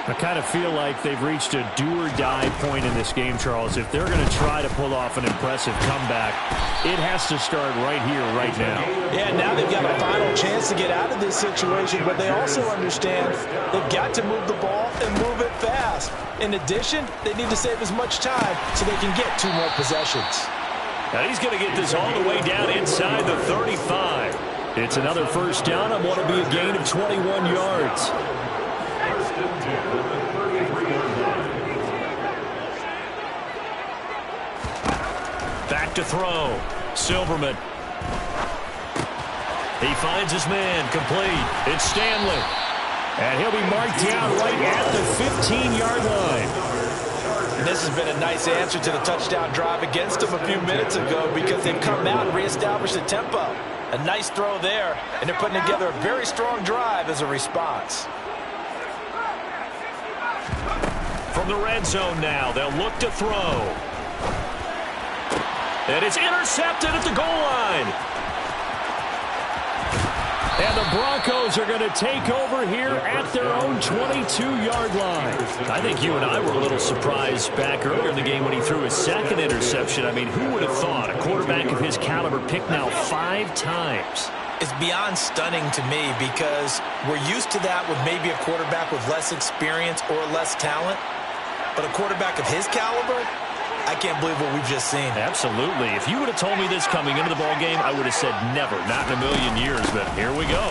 I kind of feel like they've reached a do-or-die point in this game, Charles. If they're going to try to pull off an impressive comeback, it has to start right here, right now. Yeah, now they've got a final chance to get out of this situation, but they also understand they've got to move the ball and move it fast. In addition, they need to save as much time so they can get 2 more possessions. Now he's going to get this all the way down inside the 35. It's another 1st down on what will be a gain of 21 yards. Back to throw. Silverman. He finds his man. Complete. It's Stanley. And he'll be marked down right at the 15-yard line. And this has been a nice answer to the touchdown drive against them a few minutes ago because they've come out and reestablished the tempo. A nice throw there, and they're putting together a very strong drive as a response. From the red zone now, they'll look to throw. And it's intercepted at the goal line. And the Broncos are going to take over here at their own 22-yard line. I think you and I were a little surprised back earlier in the game when he threw his second interception. I mean, who would have thought a quarterback of his caliber picked now 5 times? It's beyond stunning to me because we're used to that with maybe a quarterback with less experience or less talent. But a quarterback of his caliber, I can't believe what we've just seen. Absolutely. If you would have told me this coming into the ballgame, I would have said never, not in a million years. But here we go.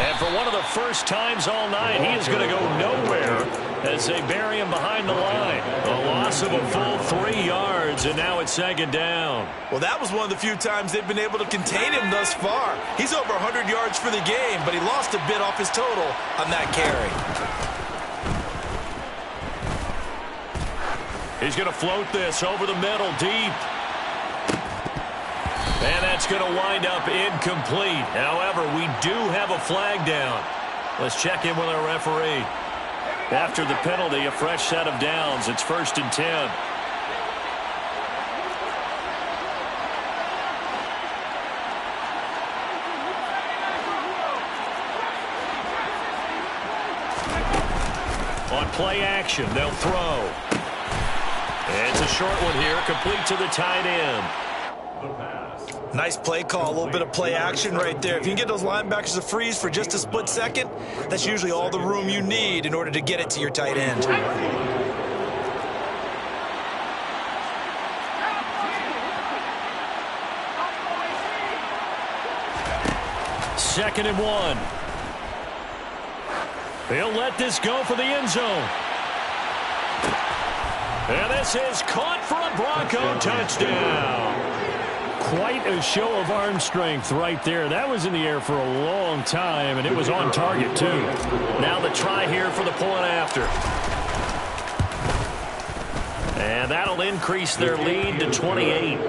And for one of the first times all night, he is going to go nowhere as they bury him behind the line. A loss of a full 3 yards, and now it's second down. Well, that was one of the few times they've been able to contain him thus far. He's over 100 yards for the game, but he lost a bit off his total on that carry. He's going to float this over the middle, deep. And that's going to wind up incomplete. However, we do have a flag down. Let's check in with our referee. After the penalty, a fresh set of downs. It's 1st and 10. On play action, they'll throw. It's a short one here, complete to the tight end. Nice play call, a little bit of play action right there. If you can get those linebackers to freeze for just a split second, that's usually all the room you need in order to get it to your tight end. Second and 1. He'll let this go for the end zone. And this is caught for a Bronco touchdown. Quite a show of arm strength right there. That was in the air for a long time, and it was on target, too. Now the try here for the point after. And that'll increase their lead to 28.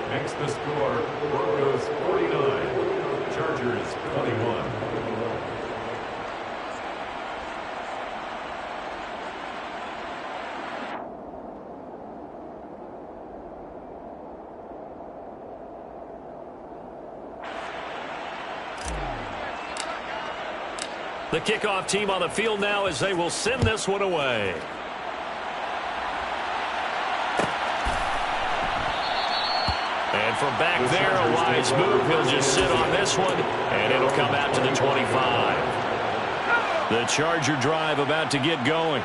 Next the score, Broncos 49, Chargers 21. The kickoff team on the field now as they will send this one away. And from back there, a wise move. He'll just sit on this one, and it'll come out to the 25. The Charger drive about to get going.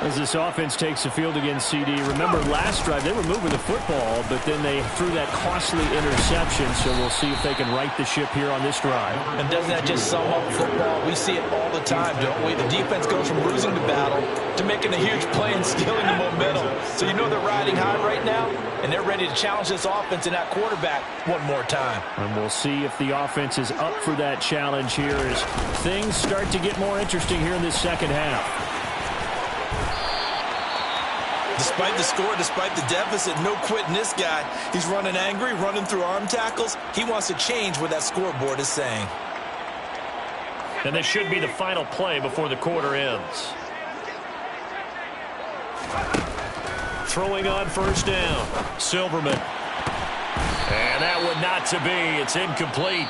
As this offense takes the field against CD, remember last drive they were moving the football, but then they threw that costly interception, so we'll see if they can right the ship here on this drive. And doesn't that just sum up football? We see it all the time, don't we? The defense goes from losing the battle to making a huge play and stealing the momentum. So you know they're riding high right now, and they're ready to challenge this offense and that quarterback one more time. And we'll see if the offense is up for that challenge here as things start to get more interesting here in this second half. Despite the score, despite the deficit, no quitting this guy. He's running angry, running through arm tackles. He wants to change what that scoreboard is saying. And this should be the final play before the quarter ends. Throwing on first down. Silverman. And that one not to be. It's incomplete.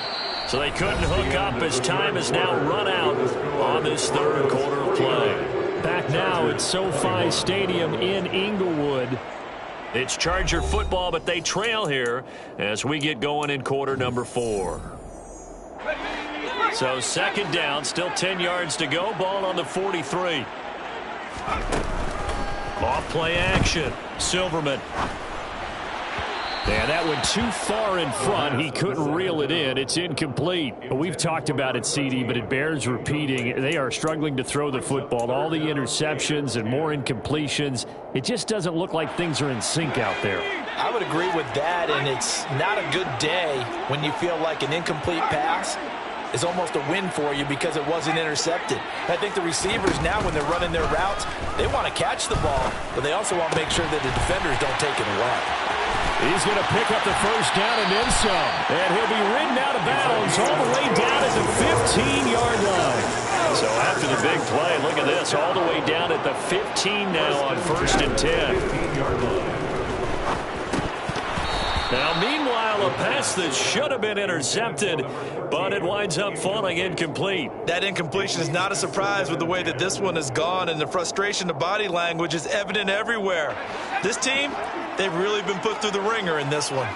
So they couldn't hook up as time has now run out on this third quarter of play. Back now at SoFi Stadium in Inglewood. It's Charger football, but they trail here as we get going in quarter number 4. So second down, still 10 yards to go. Ball on the 43. Off play action. Silverman. And that went too far in front. He couldn't reel it in. It's incomplete. We've talked about it, CD, but it bears repeating. They are struggling to throw the football. All the interceptions and more incompletions. It just doesn't look like things are in sync out there. I would agree with that, and it's not a good day when you feel like an incomplete pass is almost a win for you because it wasn't intercepted. I think the receivers now, when they're running their routes, they want to catch the ball, but they also want to make sure that the defenders don't take it away. He's going to pick up the first down and then some. And he'll be ridden out of bounds all the way down at the 15-yard line. So after the big play, look at this, all the way down at the 15 now on 1st and 10. Now, meanwhile, a pass that should have been intercepted, but it winds up falling incomplete. That incompletion is not a surprise with the way that this one has gone, and the frustration, the body language is evident everywhere. This team, they've really been put through the ringer in this one.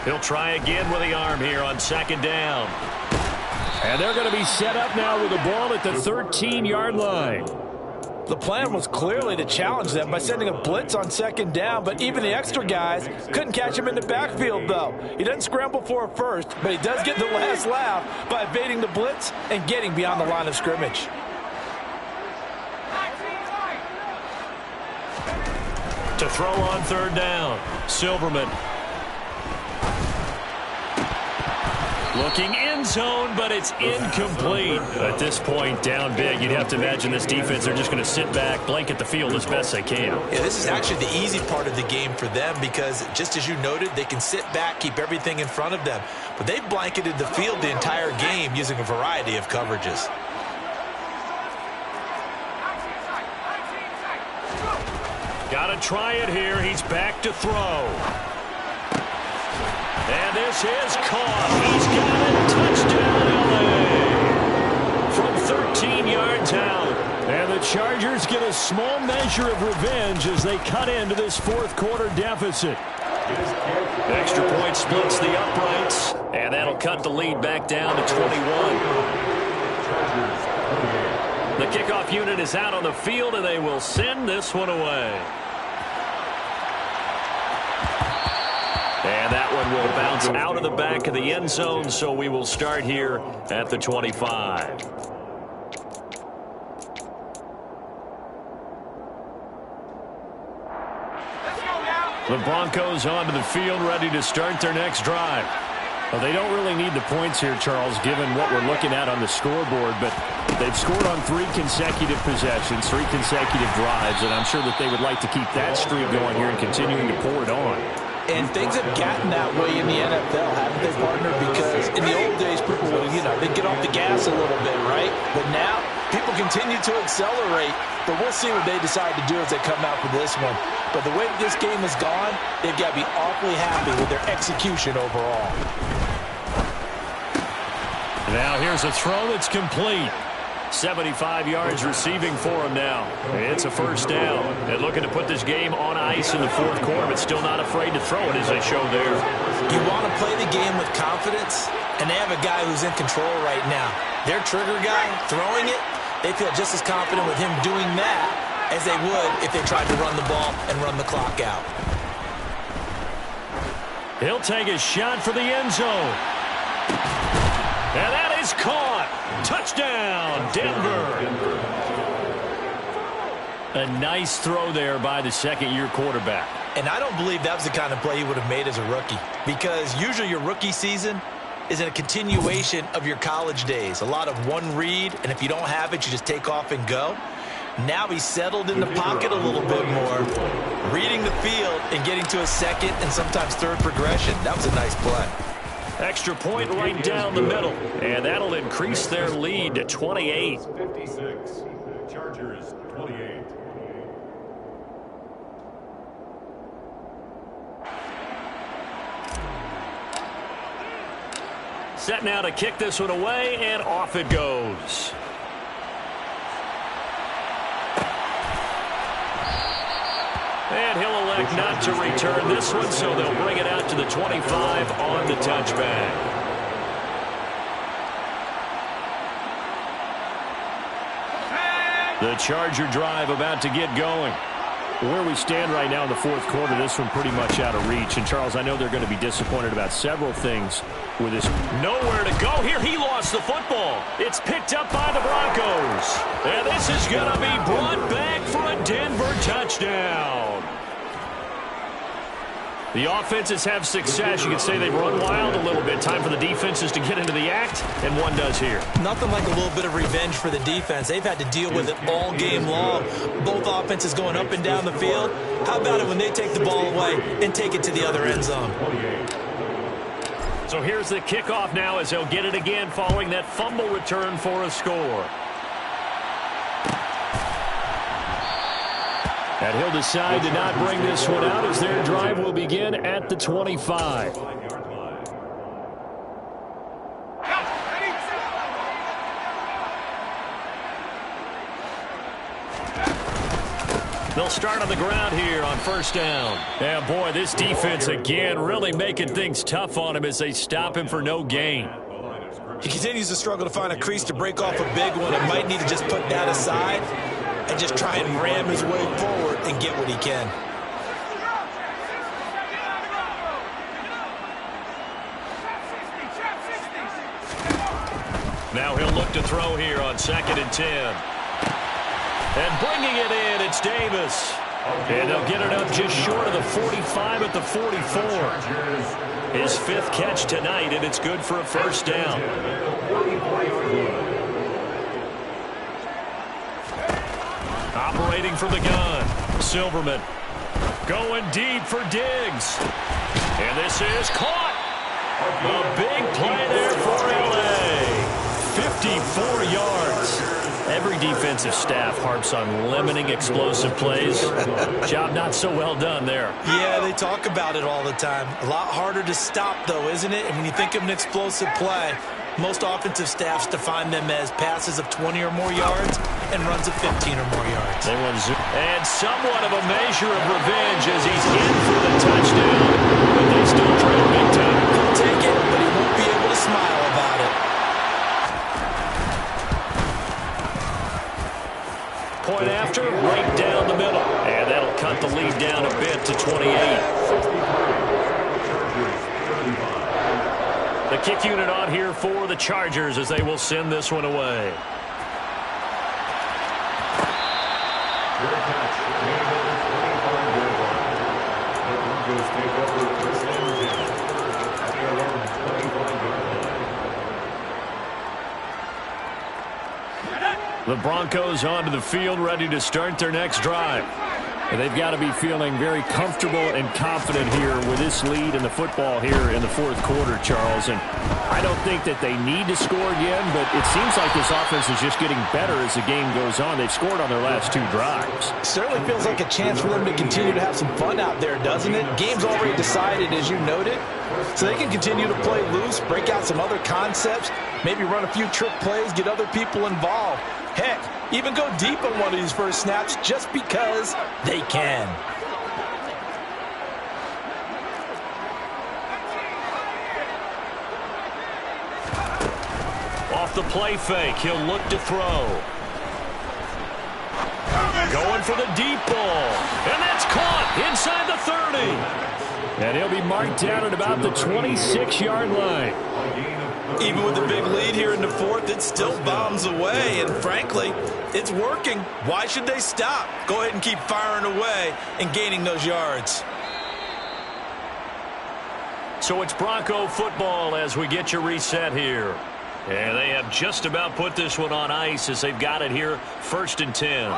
He'll try again with the arm here on second down. And they're going to be set up now with the ball at the 13-yard line. The plan was clearly to challenge them by sending a blitz on second down, but even the extra guys couldn't catch him in the backfield, though. He doesn't scramble for a first, but he does get the last laugh by evading the blitz and getting beyond the line of scrimmage. To throw on third down, Silverman. Looking in zone, but it's incomplete. At this point, down big, you'd have to imagine this defense, they're just going to sit back, blanket the field as best they can. Yeah, this is actually the easy part of the game for them because, just as you noted, they can sit back, keep everything in front of them. But they've blanketed the field the entire game using a variety of coverages. Got to try it here. He's back to throw. And this is caught. He's got it. Touchdown, L.A. From 13 yards out. And the Chargers get a small measure of revenge as they cut into this fourth quarter deficit. Extra point splits the uprights. And that'll cut the lead back down to 21. The kickoff unit is out on the field, and they will send this one away. And that one will bounce out of the back of the end zone, so we will start here at the 25. The Broncos onto the field, ready to start their next drive. Well, they don't really need the points here, Charles, given what we're looking at on the scoreboard, but they've scored on 3 consecutive possessions, 3 consecutive drives, and I'm sure that they would like to keep that streak going here and continuing to pour it on. And things have gotten that way in the NFL, haven't they, partner? Because in the old days, people would, they'd get off the gas a little bit, right? But now, people continue to accelerate. But we'll see what they decide to do as they come out for this one. But the way this game has gone, they've got to be awfully happy with their execution overall. Now here's a throw that's complete. 75 yards receiving for him now. It's a first down. And looking to put this game on ice in the fourth quarter, but still not afraid to throw it as they show there. You want to play the game with confidence, and they have a guy who's in control right now. Their trigger guy, throwing it, they feel just as confident with him doing that as they would if they tried to run the ball and run the clock out. He'll take a shot for the end zone. And that is caught. Touchdown, Denver. A nice throw there by the second-year quarterback. And I don't believe that was the kind of play he would have made as a rookie, because usually your rookie season is a continuation of your college days. A lot of one read, and if you don't have it, you just take off and go. Now he's settled in the pocket a little bit more, reading the field and getting to a second and sometimes third progression. That was a nice play. Extra point right down the middle, and that'll increase their lead to 28. 56, Chargers 28. Set now to kick this one away, and off it goes. And he'll elect not to return this one, so they'll bring it out to the 25 on the touchback. The Charger drive about to get going. Where we stand right now in the fourth quarter, this one pretty much out of reach. And, Charles, I know they're going to be disappointed about several things with this. Nowhere to go here. He lost the football. It's picked up by the Broncos. And this is going to be brought back for a Denver touchdown. The offenses have success. You could say they run wild a little bit. Time for the defenses to get into the act, and one does here. Nothing like a little bit of revenge for the defense. They've had to deal with it all game long. Both offenses going up and down the field. How about it when they take the ball away and take it to the other end zone? So here's the kickoff now as they'll get it again following that fumble return for a score. And he'll decide to not bring this one out as their drive will begin at the 25. They'll start on the ground here on first down. Yeah, boy, this defense again really making things tough on him as they stop him for no gain. He continues to struggle to find a crease to break off a big one and might need to just put that aside and just try and ram his way forward and get what he can. Now he'll look to throw here on 2nd and 10. And bringing it in, it's Davis. And they'll get it up just short of the 45 at the 44. His 5th catch tonight, and it's good for a first down. Operating from the gun, Silverman. Going deep for Diggs. And this is caught. A big play there for L.A. 54 yards. Every defensive staff harps on limiting explosive plays. Job not so well done there. Yeah, they talk about it all the time. A lot harder to stop, though, isn't it? And when you think of an explosive play, most offensive staffs define them as passes of 20 or more yards and runs of 15 or more yards. They want to and somewhat of a measure of revenge as he's in for the touchdown, but they still trail big time. He'll take it, but he won't be able to smile about it. Point after, right down the middle. And that'll cut the lead down a bit to 28. The kick unit on here for the Chargers as they will send this one away. The Broncos onto the field, ready to start their next drive. And they've got to be feeling very comfortable and confident here with this lead in the football here in the 4th quarter, Charles. And I don't think that they need to score again, but it seems like this offense is just getting better as the game goes on. They've scored on their last 2 drives. Certainly feels like a chance for them to continue to have some fun out there, doesn't it? Game's already decided, as you noted. So they can continue to play loose, break out some other concepts, maybe run a few trick plays, get other people involved. Heck, even go deep on one of these first snaps just because they can. Off the play fake, he'll look to throw. Going for the deep ball. And that's caught inside the 30. And he'll be marked down at about the 26-yard line. Even with the big lead here in the 4th, it still bombs away. And frankly, it's working. Why should they stop? Go ahead and keep firing away and gaining those yards. So it's Bronco football as we get you reset here. And they have just about put this one on ice as they've got it here, 1st and 10.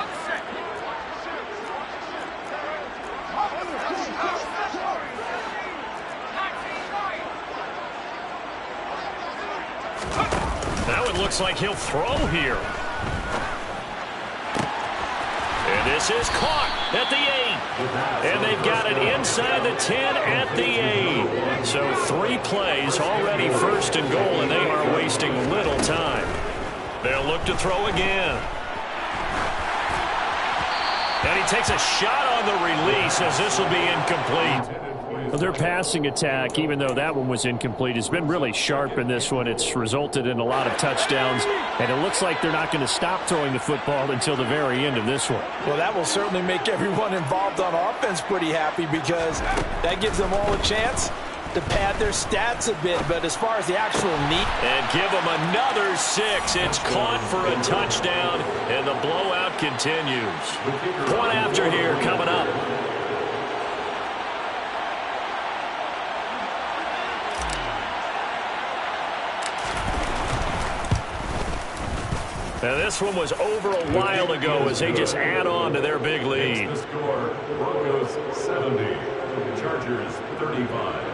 Now it looks like he'll throw here. And this is caught at the 8. And they've got it inside the 10 at the 8. So 3 plays already 1st and goal, and they are wasting little time. They'll look to throw again. And he takes a shot on the release as this will be incomplete. Well, their passing attack, even though that one was incomplete, has been really sharp in this one. It's resulted in a lot of touchdowns, and it looks like they're not going to stop throwing the football until the very end of this one. Well, that will certainly make everyone involved on offense pretty happy because that gives them all a chance to pad their stats a bit. But as far as the actual meat... And give them another 6. It's caught for a touchdown, and the blowout continues. Point after here coming up. Now this one was over a while ago as they just add on to their big lead. The score, Broncos 70, Chargers 35.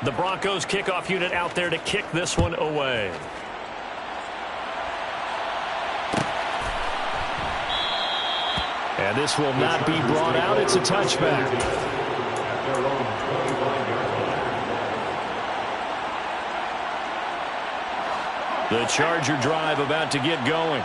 The Broncos kickoff unit out there to kick this one away. And this will not be brought out. It's a touchback. The Charger drive about to get going.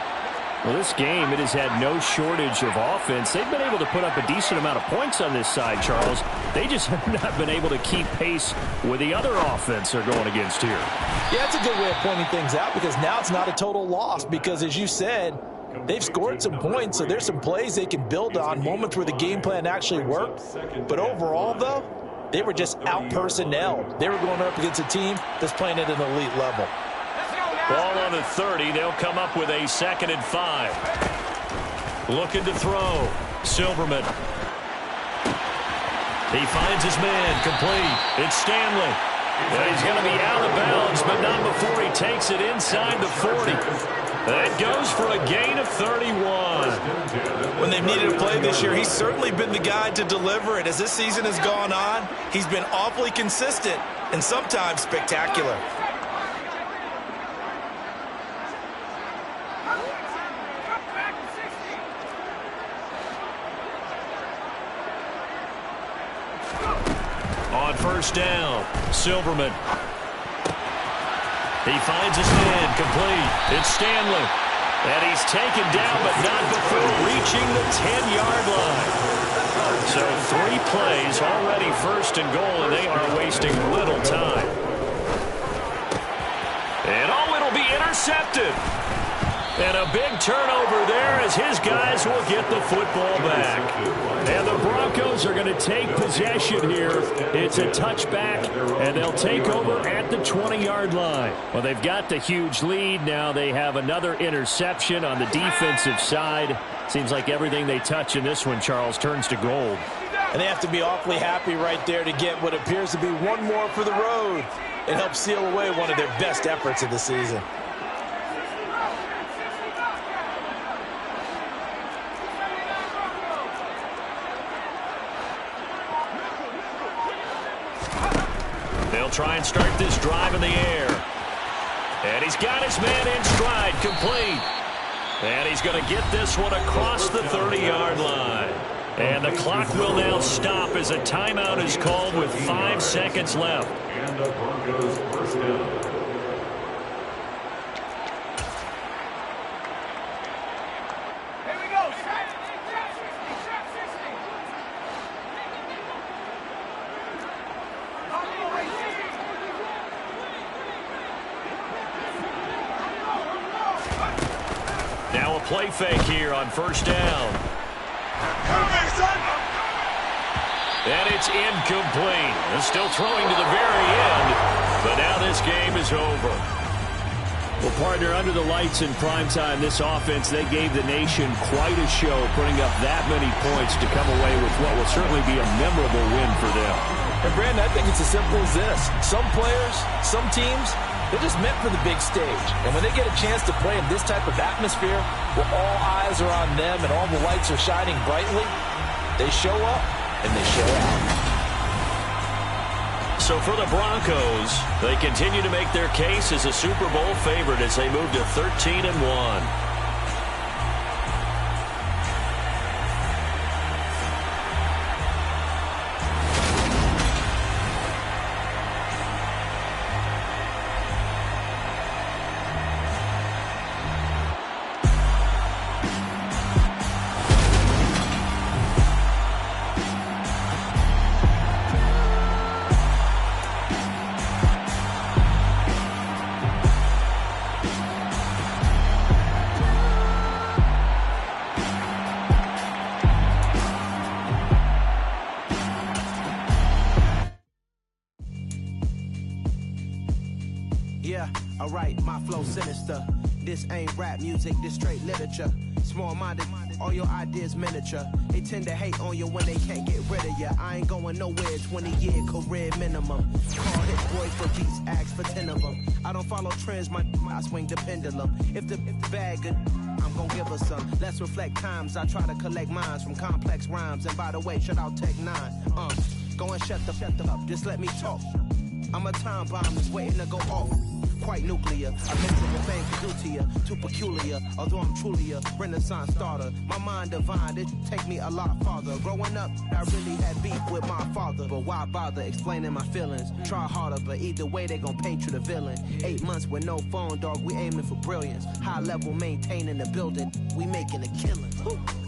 Well, this game, it has had no shortage of offense. They've been able to put up a decent amount of points on this side, Charles. They just have not been able to keep pace with the other offense they're going against here. Yeah, that's a good way of pointing things out, because now it's not a total loss, because as you said, they've scored some points, so there's some plays they can build on, moments where the game plan actually worked. But overall, though, they were just out-personnelled. They were going up against a team that's playing at an elite level. Ball on the 30. They'll come up with a 2nd and 5. Looking to throw. Silverman. He finds his man. Complete. It's Stanley. And he's going to be out of bounds, but not before he takes it inside the 40. That goes for a gain of 31. When they've needed a play this year, he's certainly been the guy to deliver it. As this season has gone on, he's been awfully consistent and sometimes spectacular. On first down, Silverman. He finds his man. Complete. It's Stanley. And he's taken down, but not before reaching the 10-yard line. So 3 plays, already 1st and goal, and they are wasting little time. And it'll be intercepted. And a big turnover there as his guys will get the football back. And the Broncos are going to take possession here. It's a touchback, and they'll take over at the 20-yard line. Well, they've got the huge lead. Now they have another interception on the defensive side. Seems like everything they touch in this one, Charles, turns to gold. And they have to be awfully happy right there to get what appears to be one more for the road and help seal away one of their best efforts of the season. They'll try and start this drive in the air. And he's got his man in stride, complete. And he's going to get this one across the 30-yard line. And the clock will now stop as a timeout is called with 5 seconds left. And the Broncos first down. Play fake here on first down. And it's incomplete. They're still throwing to the very end, but now this game is over. Well, partner, under the lights in primetime, this offense, they gave the nation quite a show, putting up that many points to come away with what will certainly be a memorable win for them. And, Brandon, I think it's as simple as this. Some players, some teams, they're just meant for the big stage. And when they get a chance to play in this type of atmosphere where all eyes are on them and all the lights are shining brightly, they show up and they show out. So for the Broncos, they continue to make their case as a Super Bowl favorite as they move to 13-1. Alright, my flow sinister. This ain't rap music, this straight literature. Small-minded, all your ideas miniature. They tend to hate on you when they can't get rid of you. I ain't going nowhere, 20-year career minimum. Call hit boys for beats, ask for 10 of them. I don't follow trends, I swing the pendulum. If the bag good, I'm gonna give her some. Let's reflect times, I try to collect minds from complex rhymes. And by the way, shout out Tech 9. Go and shut the up, just let me talk. I'm a time bomb that's waiting to go off. quite nuclear. A mental thing to do to you, too peculiar. Although I'm truly a Renaissance starter, my mind divine, it take me a lot farther. Growing up, I really had beef with my father, but why bother explaining my feelings? Try harder, but either way they gon' paint you the villain. 8 months with no phone, dog, we aiming for brilliance. High level, maintaining the building, we making a killing.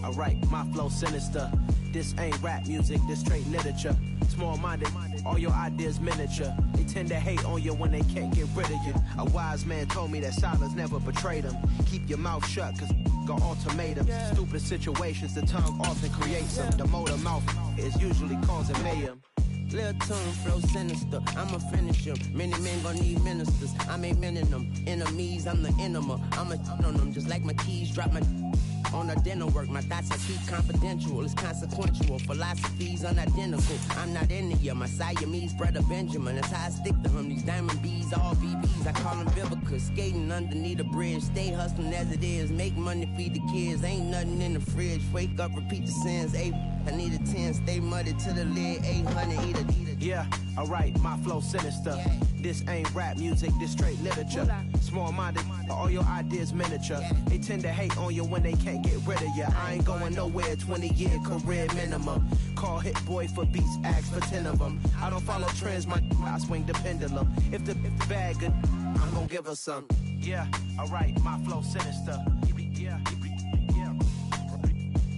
Alright, my flow sinister. This ain't rap music, this straight literature. Small-minded, all your ideas miniature. They tend to hate on you when they can't get rid of you. A wise man told me that silence never betrayed him. Keep your mouth shut, cause got ultimatums. Stupid situations, the tongue often creates them. The motor mouth is usually causing mayhem. Lil' tune, flow sinister, I'ma finish him. Many men gon' need ministers, I'm aiming them. Enemies, I'm the enema, I'ma on them. Just like my keys, drop my on a dinner work. My thoughts I keep confidential, it's consequential. Philosophies unidentical, I'm not into ya. My Siamese brother Benjamin, that's how I stick to him. These diamond bees, all BBs, I call them Vivica. Skating underneath a bridge, stay hustling as it is. Make money, feed the kids, ain't nothing in the fridge. Wake up, repeat the sins, I need a 10, stay muddy to the lid, 800, eat a. Yeah, alright, my flow sinister. This ain't rap music, this straight literature. Small-minded, all your ideas miniature. They tend to hate on you when they can't get rid of you. I ain't going nowhere, 20-year career minimum. Call Hit Boy for beats, ask for 10 of them. I don't follow trends, I swing the pendulum. If the bag good, I'm gonna give her some. Yeah, alright, my flow sinister.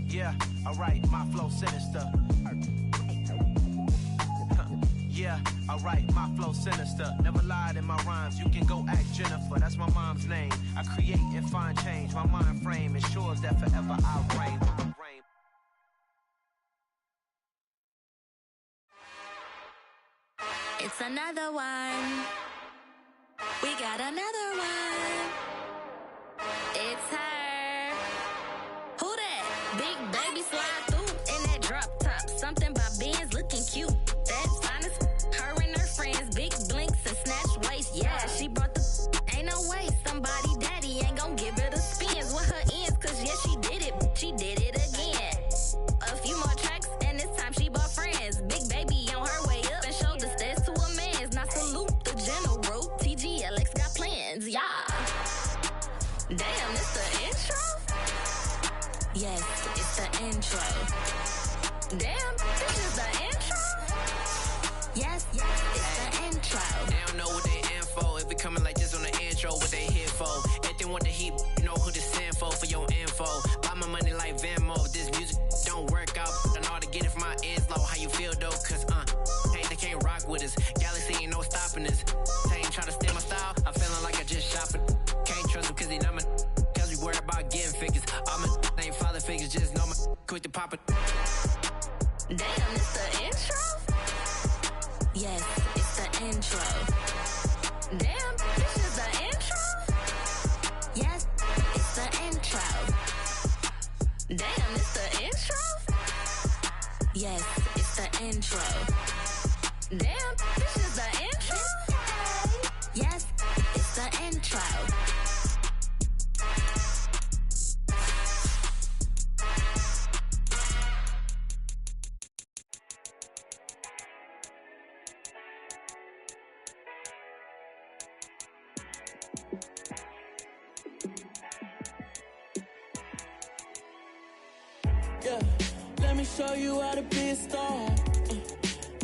Yeah, alright, my flow sinister. Yeah, alright, my flow sinister. Never lied in my rhymes, you can go ask Jennifer. That's my mom's name. I create and find change. My mind frame ensures that forever I reign. It's another one. We got another one. It's her. Who that? Big baby slide through in that drop top. Something by Benz looking cute. That's fine as her and her friends. Big blinks and snatch waist. Yeah, she brought the. Ain't no way somebody daddy ain't gon' give her the spins with her ends. Cause yeah, she did it. She did it again. A few more tracks and this time she bought friends. Big baby on her way up and showed the stairs to a man's. Now salute the general. TGLX got plans. Yeah. Damn, it's the intro? Yes, it's the intro. Damn, this is the intro? Yes, it's the intro. They don't know what they in for. If it coming like this on the intro, what they here for? If they want the heat, you know who to send for your info. Buy my money like Venmo. This music don't work out. I know how to get it from my ends low. How you feel though? Cause hey, they can't rock with us. Galaxy ain't no stopping us. They ain't try to steal my style. I'm feeling like I just shopping. Can't trust them cause they not my. Cause we worried about getting figures. All my ain't father figures. Just know my quick to pop it. Damn, it's the intro? Yes, it's the intro. Damn, this is the intro? Yes, it's the intro. Damn, it's the intro? Yes, it's the intro. Damn, this is the intro? Yes, it's the intro. Yeah, let me show you how to be a star.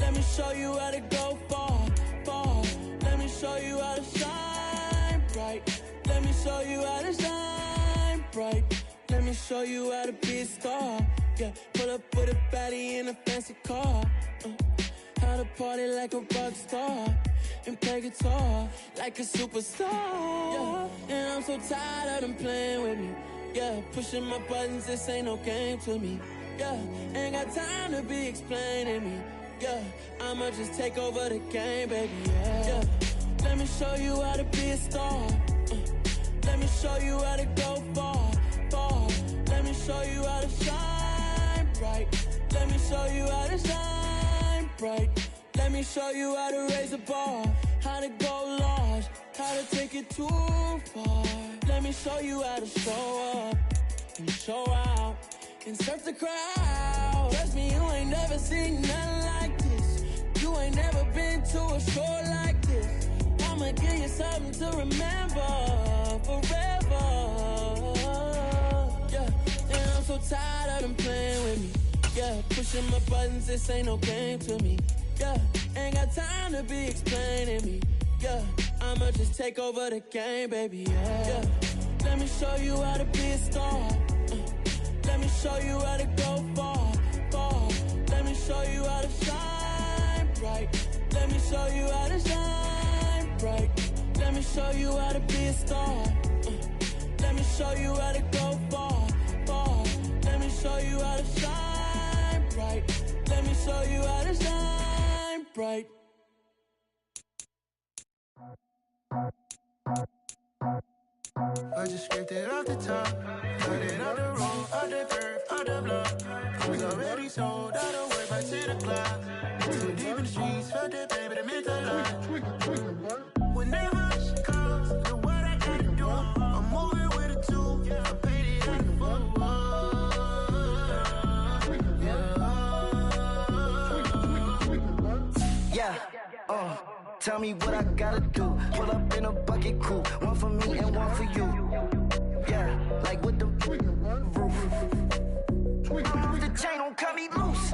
Let me show you how to go far, far. Let me show you how to shine bright. Let me show you how to shine bright. Let me show you how to be a star. Yeah, pull up with a baddie in a fancy car. How to party like a rock star and play guitar like a superstar. Yeah, and I'm so tired of them playing with me. Yeah, pushing my buttons, this ain't no game to me. Yeah, ain't got time to be explaining me. Yeah, I'ma just take over the game, baby. Yeah, let me show you how to be a star. Let me show you how to go far, far. Let me show you how to shine bright. Let me show you how to shine bright. Let me show you how to raise a bar, how to go large, how to take it too far. Let me show you how to show up and show out and surf the crowd. Trust me, you ain't never seen nothing like this. You ain't never been to a show like this. I'ma I'ma give you something to remember forever. Yeah, and I'm so tired of them playing with me. Yeah, pushing my buttons, this ain't no game to me. Yeah, ain't got time to be explaining me. Yeah, I'ma just take over the game, baby. Yeah, let me show you how to be a star. Let me show you how to go far, far. Let me show you how to shine bright. Let me show you how to shine bright. Let me show you how to be a star. Let me show you how to go far, far. Let me show you how to shine bright. Let me show you how to shine bright. I just scraped it off the top, cut it out the road, out the curve, out the block. I was already sold, I don't work by 10 o'clock. Too deep in the streets, felt that baby, the mental line. Whenever she calls, know what I gotta do. I'm moving with a two, I paid it out the full. Yeah, tell me what I gotta do. Pull up in a bucket crew, one for me and one for you. Yeah, like with the roof. I'm off the chain, don't cut me loose.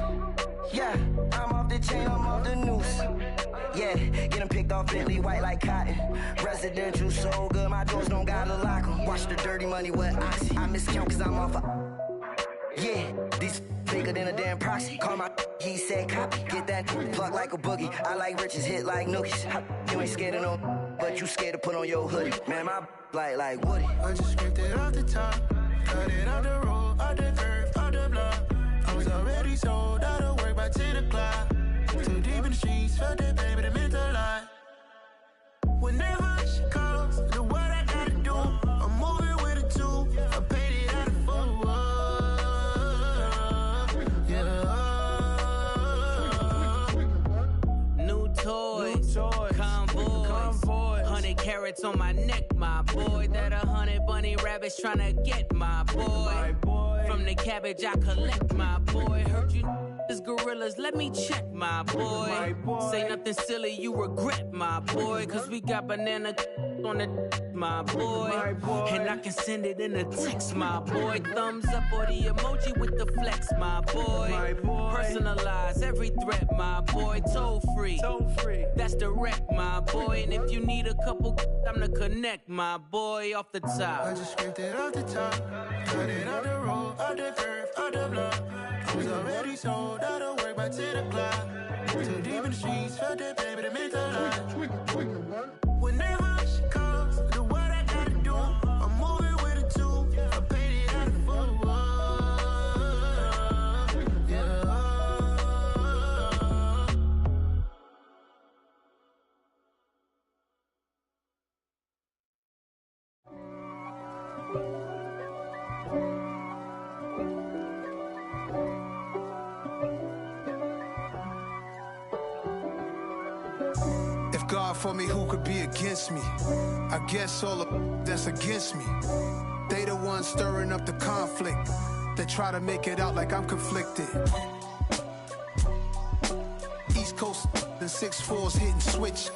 Yeah, I'm off the chain, I'm off the noose. Yeah, get them picked off Bentley, white like cotton. Residential, so good, my doors don't gotta lock them. Watch the dirty money with Oxy. I miscount cause I'm off a... Yeah, these bigger than a damn proxy. Call my he said copy. Get that plug like a boogie. I like riches, hit like nookies. You ain't scared of no, but you scared to put on your hoodie. Man, my like Woody. I just scraped it off the top, cut it out the road, out the curve, out the block. I was already sold, out of work by 10 o'clock. Too deep in the streets, felt that baby, the mental line. Whenever she calls, know what I gotta do. I'm moving with a two, I paid it out of full. Toys, convoys, 100 carats on my neck, my boy. That 100 bunny rabbits tryna get my boy. From the cabbage I collect, my boy. Heard you is gorillas, let me check, my boy. Say nothing silly, you regret, my boy. Cause we got banana on the my boy. And I can send it in a text, my boy. Thumbs up or the emoji with the flex, my boy. Personalize every threat, my boy. Toll free, that's direct, my boy. And if you need a couple, I'm to connect, my boy, off the top. I just scraped it off the top, cut it out the road, out the curve, out the block. I was already sold, out of work by 10 o'clock. Too deep in the streets, felt that baby, the mental line. Whenever she calls, know what I gotta do. I'm moving with a two, I paid it out of full. If God for me, who could be against me? I guess all of that's against me. They the ones stirring up the conflict. They try to make it out like I'm conflicted. East Coast and 6'4's hitting switch.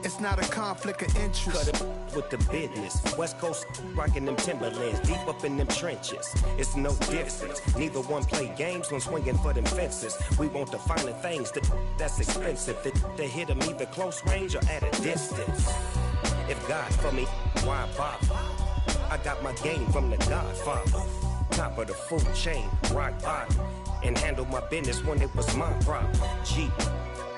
It's not a conflict of interest. Cut it with the business. West Coast rocking them Timberlands, deep up in them trenches. It's no difference. Neither one play games when swinging for them fences. We want the finer things that's expensive. They hit them either close range or at a distance. If God for me, why bother? I got my game from the Godfather. Top of the food chain, rock bottom. And handle my business when it was my problem. Jeep.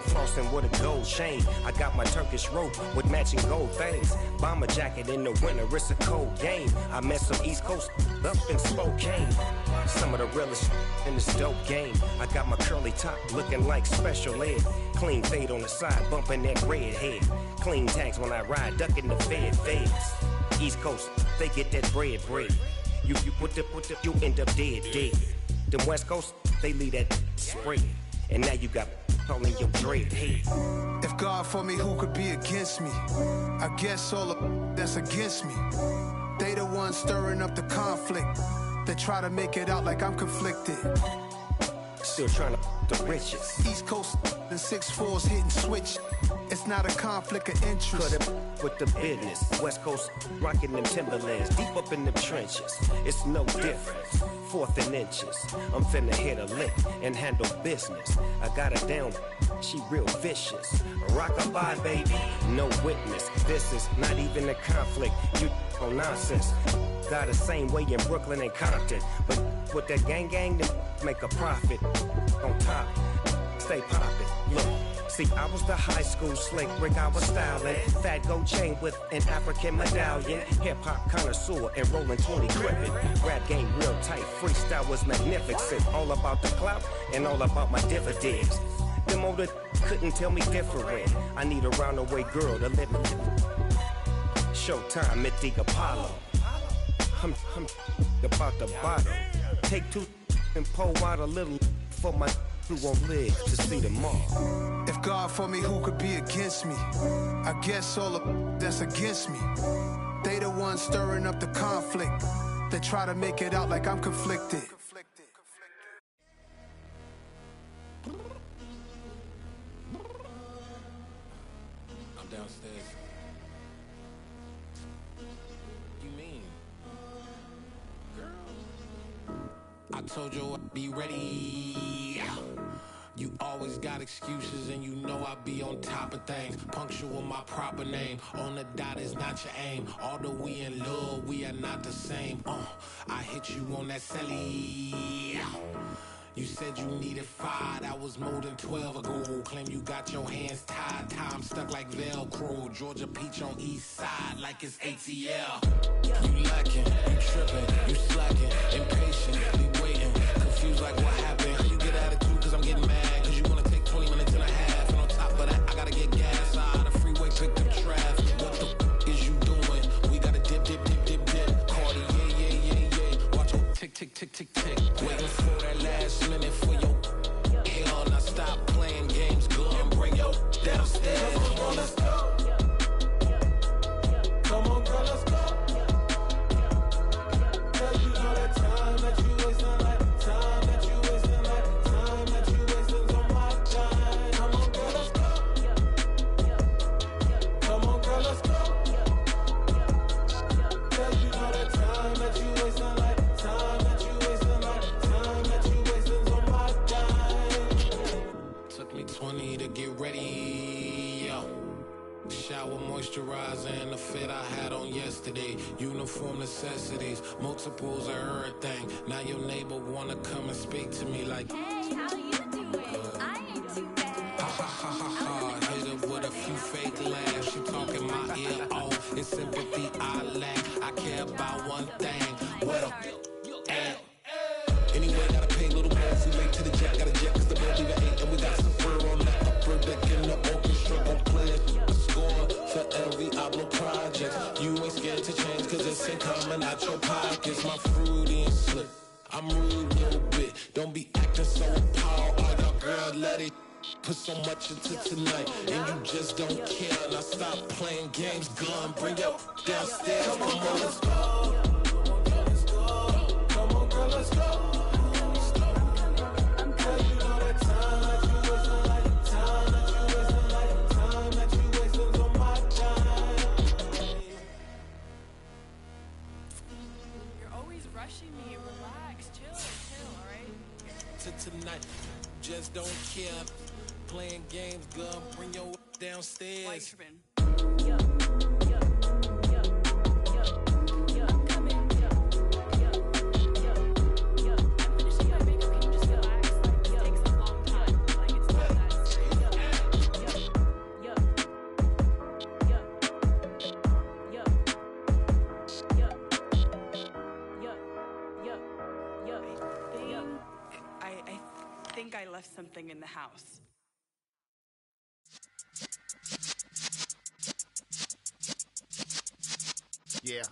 Flossing with a gold chain. I got my Turkish rope with matching gold things. Bomber jacket in the winter, it's a cold game. I met some East Coast up in Spokane. Some of the realest in this dope game. I got my curly top looking like special ed. Clean fade on the side, bumping that red head. Clean tags when I ride, ducking the feds. East Coast, they get that bread. You put the, you end up dead. Them West Coast, they leave that spread. And now you got all in your dread head. If God for me, who could be against me? I guess all of that's against me. They the ones stirring up the conflict. They try to make it out like I'm conflicted. Still trying to the richest. East Coast and 6'4s hitting switch. It's not a conflict of interest. Cut it with the business. West Coast rocking them Timberlands, deep up in them trenches. It's no difference. 4th and inches. I'm finna hit a lick and handle business. I got her down, she real vicious. Rockabye, baby, no witness. This is not even a conflict. You on nonsense. Got the same way in Brooklyn and Compton, but with that gang, then make a profit. On top, stay poppin'. Look. See, I was the high school slick Rick, I was styling. Fat gold chain with an African medallion. Hip-hop connoisseur and rolling 20 gripping. Rap game real tight, freestyle was magnificent. All about the clout and all about my dividends. Them older couldn't tell me different. I need a roundaway girl to live in. Showtime at the Apollo. I'm about the bottom. Take 2 and pour out a little for my who won't live to see tomorrow. If God for me, who could be against me? I guess all of that's against me. They the ones stirring up the conflict. They try to make it out like I'm conflicted. I'm downstairs. You mean? Girl, I told you I'd be ready. You always got excuses and you know I be on top of things. Punctual my proper name. On the dot is not your aim. Although we in love, we are not the same. I hit you on that celly. You said you needed 5, that was more than 12 ago. Claim you got your hands tied, time stuck like Velcro. Georgia Peach on east side like it's ATL. You lacking, you tripping, you slacking, impatient, be waiting, confused like what happened. How you get attitude cause I'm getting mad, cause you wanna take 20 minutes and a half. And on top of that, I gotta get gas out of the freeway, pick up traffic. What the is you doing? We gotta dip. Cardi, yeah. Watch your tick. Waiting for that last minute for your hell. Now stop playing games, go and bring your downstairs. Come on, let's go. Come on, girl, let's go. Cause you know that time that you wasting, like time that you wasting, like time that you wasting on my time. Come on, girl, let's go. Come on, girl, let's go. Cause you know that time that you wasting, like time that you wasting, like time that you wasting on my time. Took me 20 to get ready, yo. Shower moisturizer and the fit I had on yesterday. Uniform necessities, multiples of everything. Now your neighbor wanna come and speak to me like, hey, how you doing? I ain't too bad. Ha. Hit her with a few fake laughs. She talking my ear off. It's sympathy I lack. I care about one thing. What up? Anyway, gotta pay a little more if we late to the jet. Got a jet cause the boat leave at 8. And we got some fur on the upper deck in the orchestra. Gon' play a score for every Ablo project. You ain't scared to change cause it's ain't coming out your pockets. My fruity and slick. I'm rude a little bit. Don't be acting so appalled. Oh, y'all girl, let it put so much into tonight. And you just don't care. Now stop playing games. Gun, bring your downstairs. Come on, let's go. Come on, girl, let's go. Tonight, just don't care. Playing games, girl, bring your downstairs. I left something in the house. Yeah.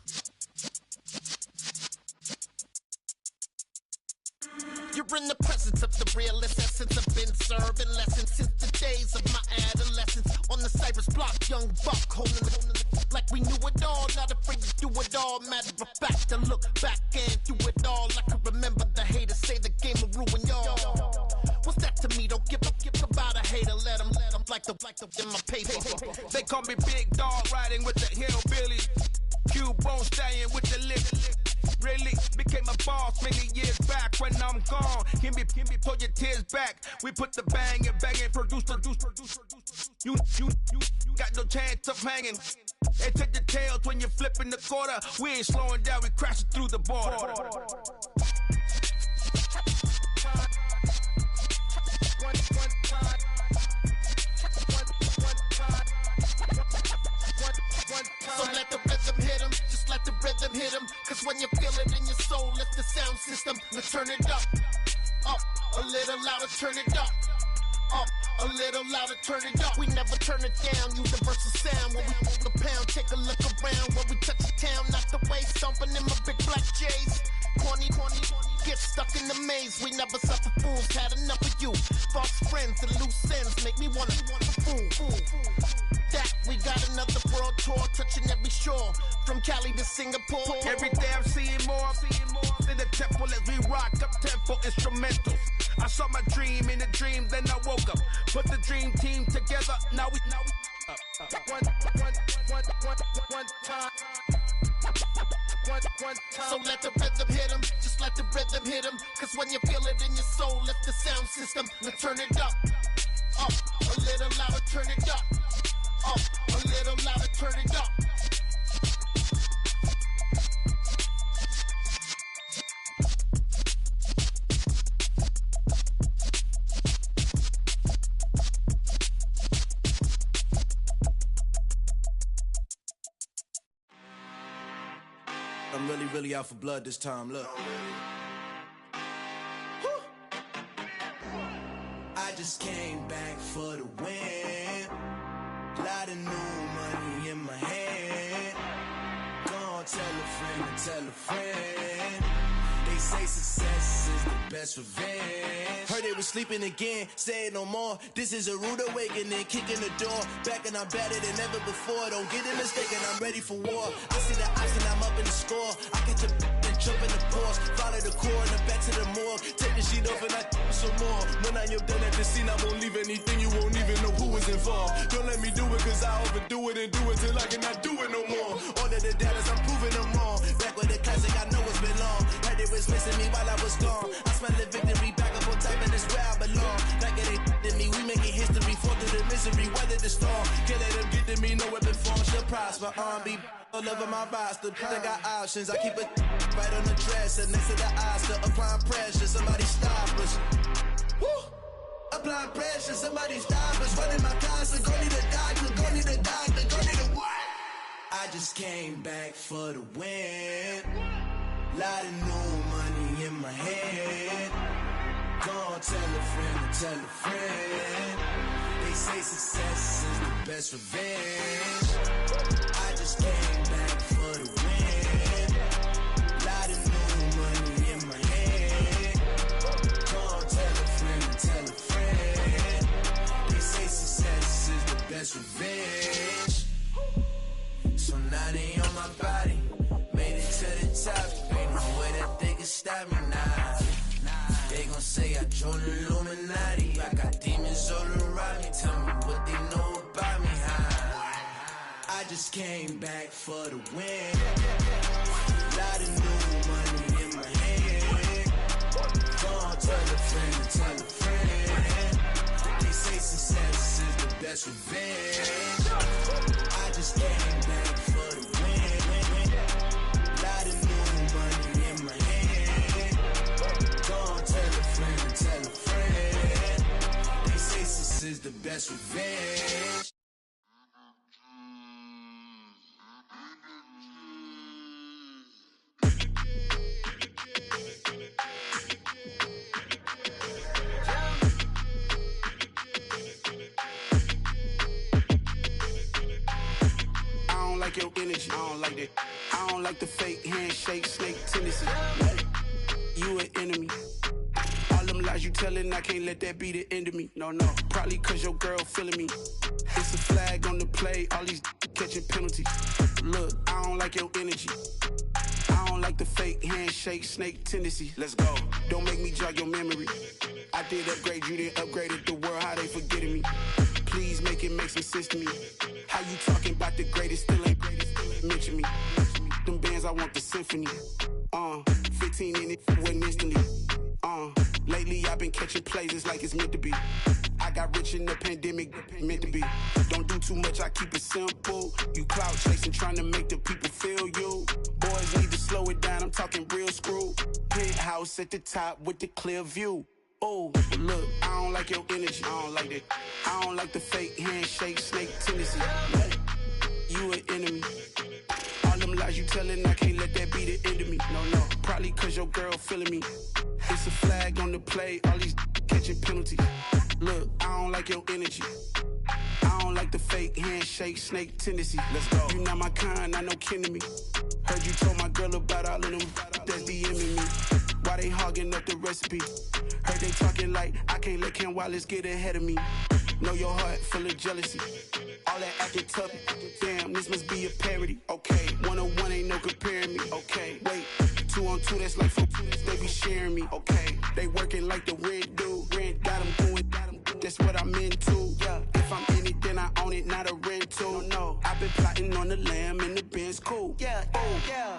You're in the presence of the realest essence. I've been serving lessons since the days of my adolescence. On the Cypress block, young buck holding the like we knew it all. Not afraid to do it all. Matter of fact, to look back and do it all. I can remember the haters say the game will ruin y'all. What's that to me? Don't in my paper. They call me Big Dog, riding with the hillbillies. Cubone staying with the lick. Really became a boss many years back. When I'm gone, can be pull your tears back. We put the bang and produce. You got no chance of hanging. They take the tails when you're flipping the quarter. We ain't slowing down, we crashing through the border. So let the rhythm hit him, just let the rhythm hit him. Cause when you feel it in your soul, lift the sound system. Now turn it up, a little louder, turn it up, a little louder, turn it up. We never turn it down, universal sound. When we move the pound, take a look around. When we touch the town, knock the way, stomping in my big black J's. Corny, get stuck in the maze. We never suffer fools, had enough of you. False friends and loose ends make me wanna fool. That we got another world tour, touching every shore, from Cali to Singapore. Every day I'm seeing more in the temple as we rock up tempo instrumentals. I saw my dream in a dream, then I woke up. Put the dream team together, now we one time. So let the rhythm hit him, just let the rhythm hit him. Cause when you feel it in your soul, lift the sound system. Now turn it up, a little louder, turn it up, a little louder, turn it up. I'm really out for blood this time, look. I just came back for the win. Lot of new money in my hand. Gonna tell a friend and tell a friend. They say success is the best revenge. Heard they was sleeping again, say it no more. This is a rude awakening, kicking the door. Back and I'm better than ever before. Don't get it mistaken, I'm ready for war. I see the option, I'm up in the score. I catch a and jump in the Porsche. Follow the core and the back to the morgue. Take the sheet off and I some more. When I am done at the scene, I won't leave anything. You won't even know who was involved. Don't let me do it cause I overdo it and do it till I cannot do it no more. All of the data, I'm proving them wrong. Back with the classic, I know it's been long. Heard it was missing me while I was gone. I smell the victory back up on top and it's where I belong. Like it ain't to me, we making history. Fall through the misery, weather the storm. Can't let them get to me, no weapon form shall prosper. Be all over my roster. I got options, I keep it right on the dresser. Next to the Oscar, applying pressure. Somebody stop us. Woo! Applying pressure, somebody stop us. Running my casa, go need a doctor, go need a doctor, go need a what? I just came back for the win. Lot of new money in my head. Gonna tell a friend and tell a friend. They say success is the best revenge. I just came back for the win. Lot of new money in my head. Gonna tell a friend and tell a friend. They say success is the best revenge. So now they on my body. Made it to the top. Ain't no way that they can stop me now. They gon' say I joined the Illuminati. I got demons all around me. Tell me what they know about me, huh? I just came back for the win. Lot of new money in my hand. Gonna tell a friend and tell a friend. They say success is the best revenge. I just came back for the win. Lot of new money in my hand. Gonna tell a friend and tell a friend. They say success is the best revenge. Like your energy, I don't like that. I don't like the fake handshake, snake tendency. You an enemy. All them lies you telling, I can't let that be the end of me. No, probably cause your girl feeling me. It's a flag on the play, all these catching penalties. Look, I don't like your energy. I don't like the fake handshake, snake tendency. Let's go. Don't make me jog your memory. I did upgrade, you didn't upgrade it. The world, how they forgetting me. Please make it make some sense to me. How you talking about the greatest, still ain't mention me. Them bands, I want the symphony. 15 in it, wasn't instantly. Lately I've been catching plays, it's like it's meant to be. I got rich in the pandemic, meant to be. Don't do too much, I keep it simple. You clout chasing, trying to make the people feel you. Boys need to slow it down, I'm talking real screw. Penthouse at the top with the clear view. Oh, look, I don't like your energy, I don't like that. I don't like the fake handshake, snake tendency. You an enemy. All them lies you telling, I can't let that be the end of me. No, probably cause your girl feeling me. It's a flag on the play, all these catching penalties. Look, I don't like your energy. I don't like the fake handshake, snake tendency. Let's go. You not my kind, I know kin to me. Heard you told my girl about all of them that's DMing me. Why they hogging up the recipe? Heard they talking like I can't let Ken Wallace get ahead of me. Know your heart full of jealousy. All that acting tough, damn, this must be a parody. Okay, 1-on-1 ain't no comparing me. Okay, wait, 2-on-2, that's like 4, they be sharing me. Okay, they working like the rent do. Rent got them doing, that's what I'm into. Yeah, if I'm in it, then I own it, not a rental. No, I've been plotting on the lamb and the Benz cool. Yeah, oh, yeah.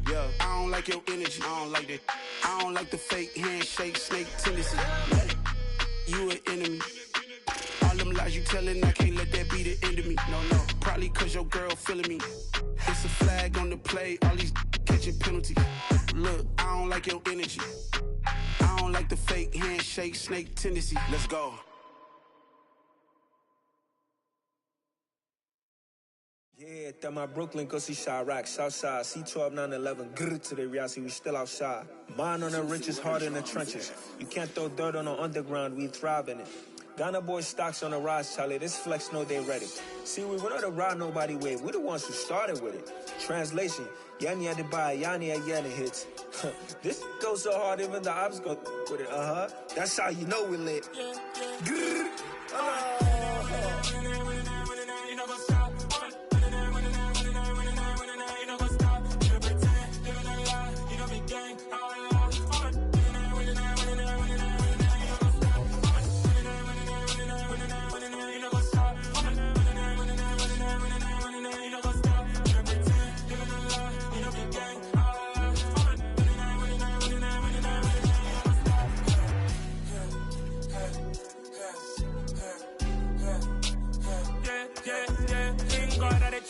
Yeah, I don't like your energy, I don't like that. I don't like the fake handshake, snake tendency. You an enemy. All them lies you telling, I can't let that be the end of me. No, probably cause your girl feeling me. It's a flag on the play, all these catching penalties. Look, I don't like your energy. I don't like the fake handshake, snake tendency. Let's go. Yeah, that my Brooklyn, go see Chirac, Southside, C12, 911, grrr to the reality, we still outside. Mine on the riches, hard in the trenches. You can't throw dirt on the underground, we thrive in it. Ghana boys stocks on the rise, Charlie, this flex know they ready. See, we not a ride nobody wave, we the ones who started with it. Translation, Yanni had to buy, Yanni had Yanni hits. This goes so hard, even the ops go with it, That's how you know we lit. Grrr.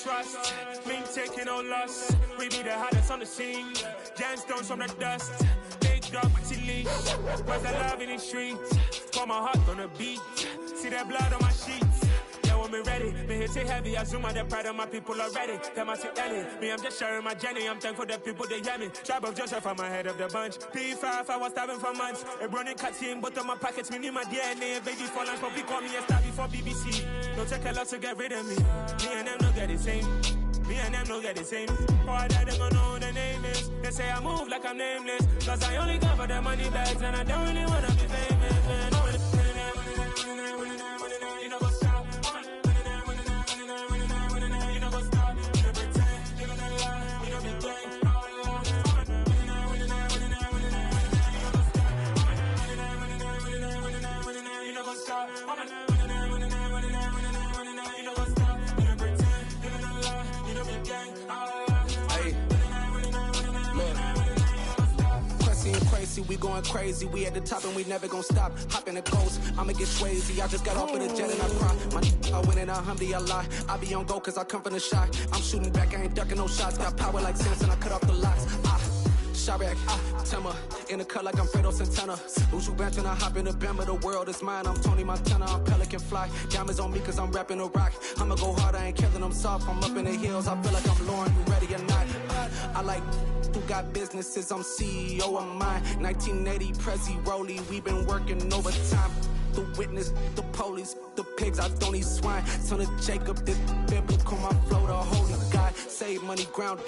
Trust, we ain't taking no loss. We be the hottest on the scene. Gemstones from the dust. Big dog, pretty leash. Where's the love in the streets? Got my heart on the beat. See that blood on my sheets. Yeah, when me ready, me hit it heavy. I zoom out the pride of my people already. Them I see Ellie. Me, I'm just sharing my journey. I'm thankful the people they hear me. Tribe of Joseph, I'm ahead of the bunch. P5, I was starving for months. A running cut team, but on my pockets, me need my DNA. Baby for lunch, but we call me a star before BBC. Don't take a lot to get rid of me. Me and them don't get the same. Me and them don't get the same. Boy, that they gonna know who the name is. They say I move like I'm nameless. Cause I only cover the money bags and I don't really wanna be famous, man. You know what's up? You know what's up? You know pretend, living a lie. You know be gang. You know what's up? We going crazy, we at the top and we never gonna stop. Hop in the coast, I'ma get crazy. I just got off of the jet and I cry. I win in a Humvee, I lie. I be on go cause I come from the shot. I'm shooting back, I ain't ducking no shots. Got power like Samson, I cut off the locks. Chirac, Timmer, in the cut like I'm Fredo Santana. Uju Bench and I hop in the Bama, the world is mine. I'm Tony Montana, I'm Pelican Fly. Diamonds on me cause I'm rapping a rock. I'ma go hard, I ain't killing them soft. I'm up in the hills, I feel like I'm Lauren, you ready or not? I like who got businesses, I'm CEO of mine. 1980 Prezi Rolly, we been working overtime. The witness, the police, the pigs, I don't eat swine. Son of Jacob, this biblical, my flow, the holy God. Save money, ground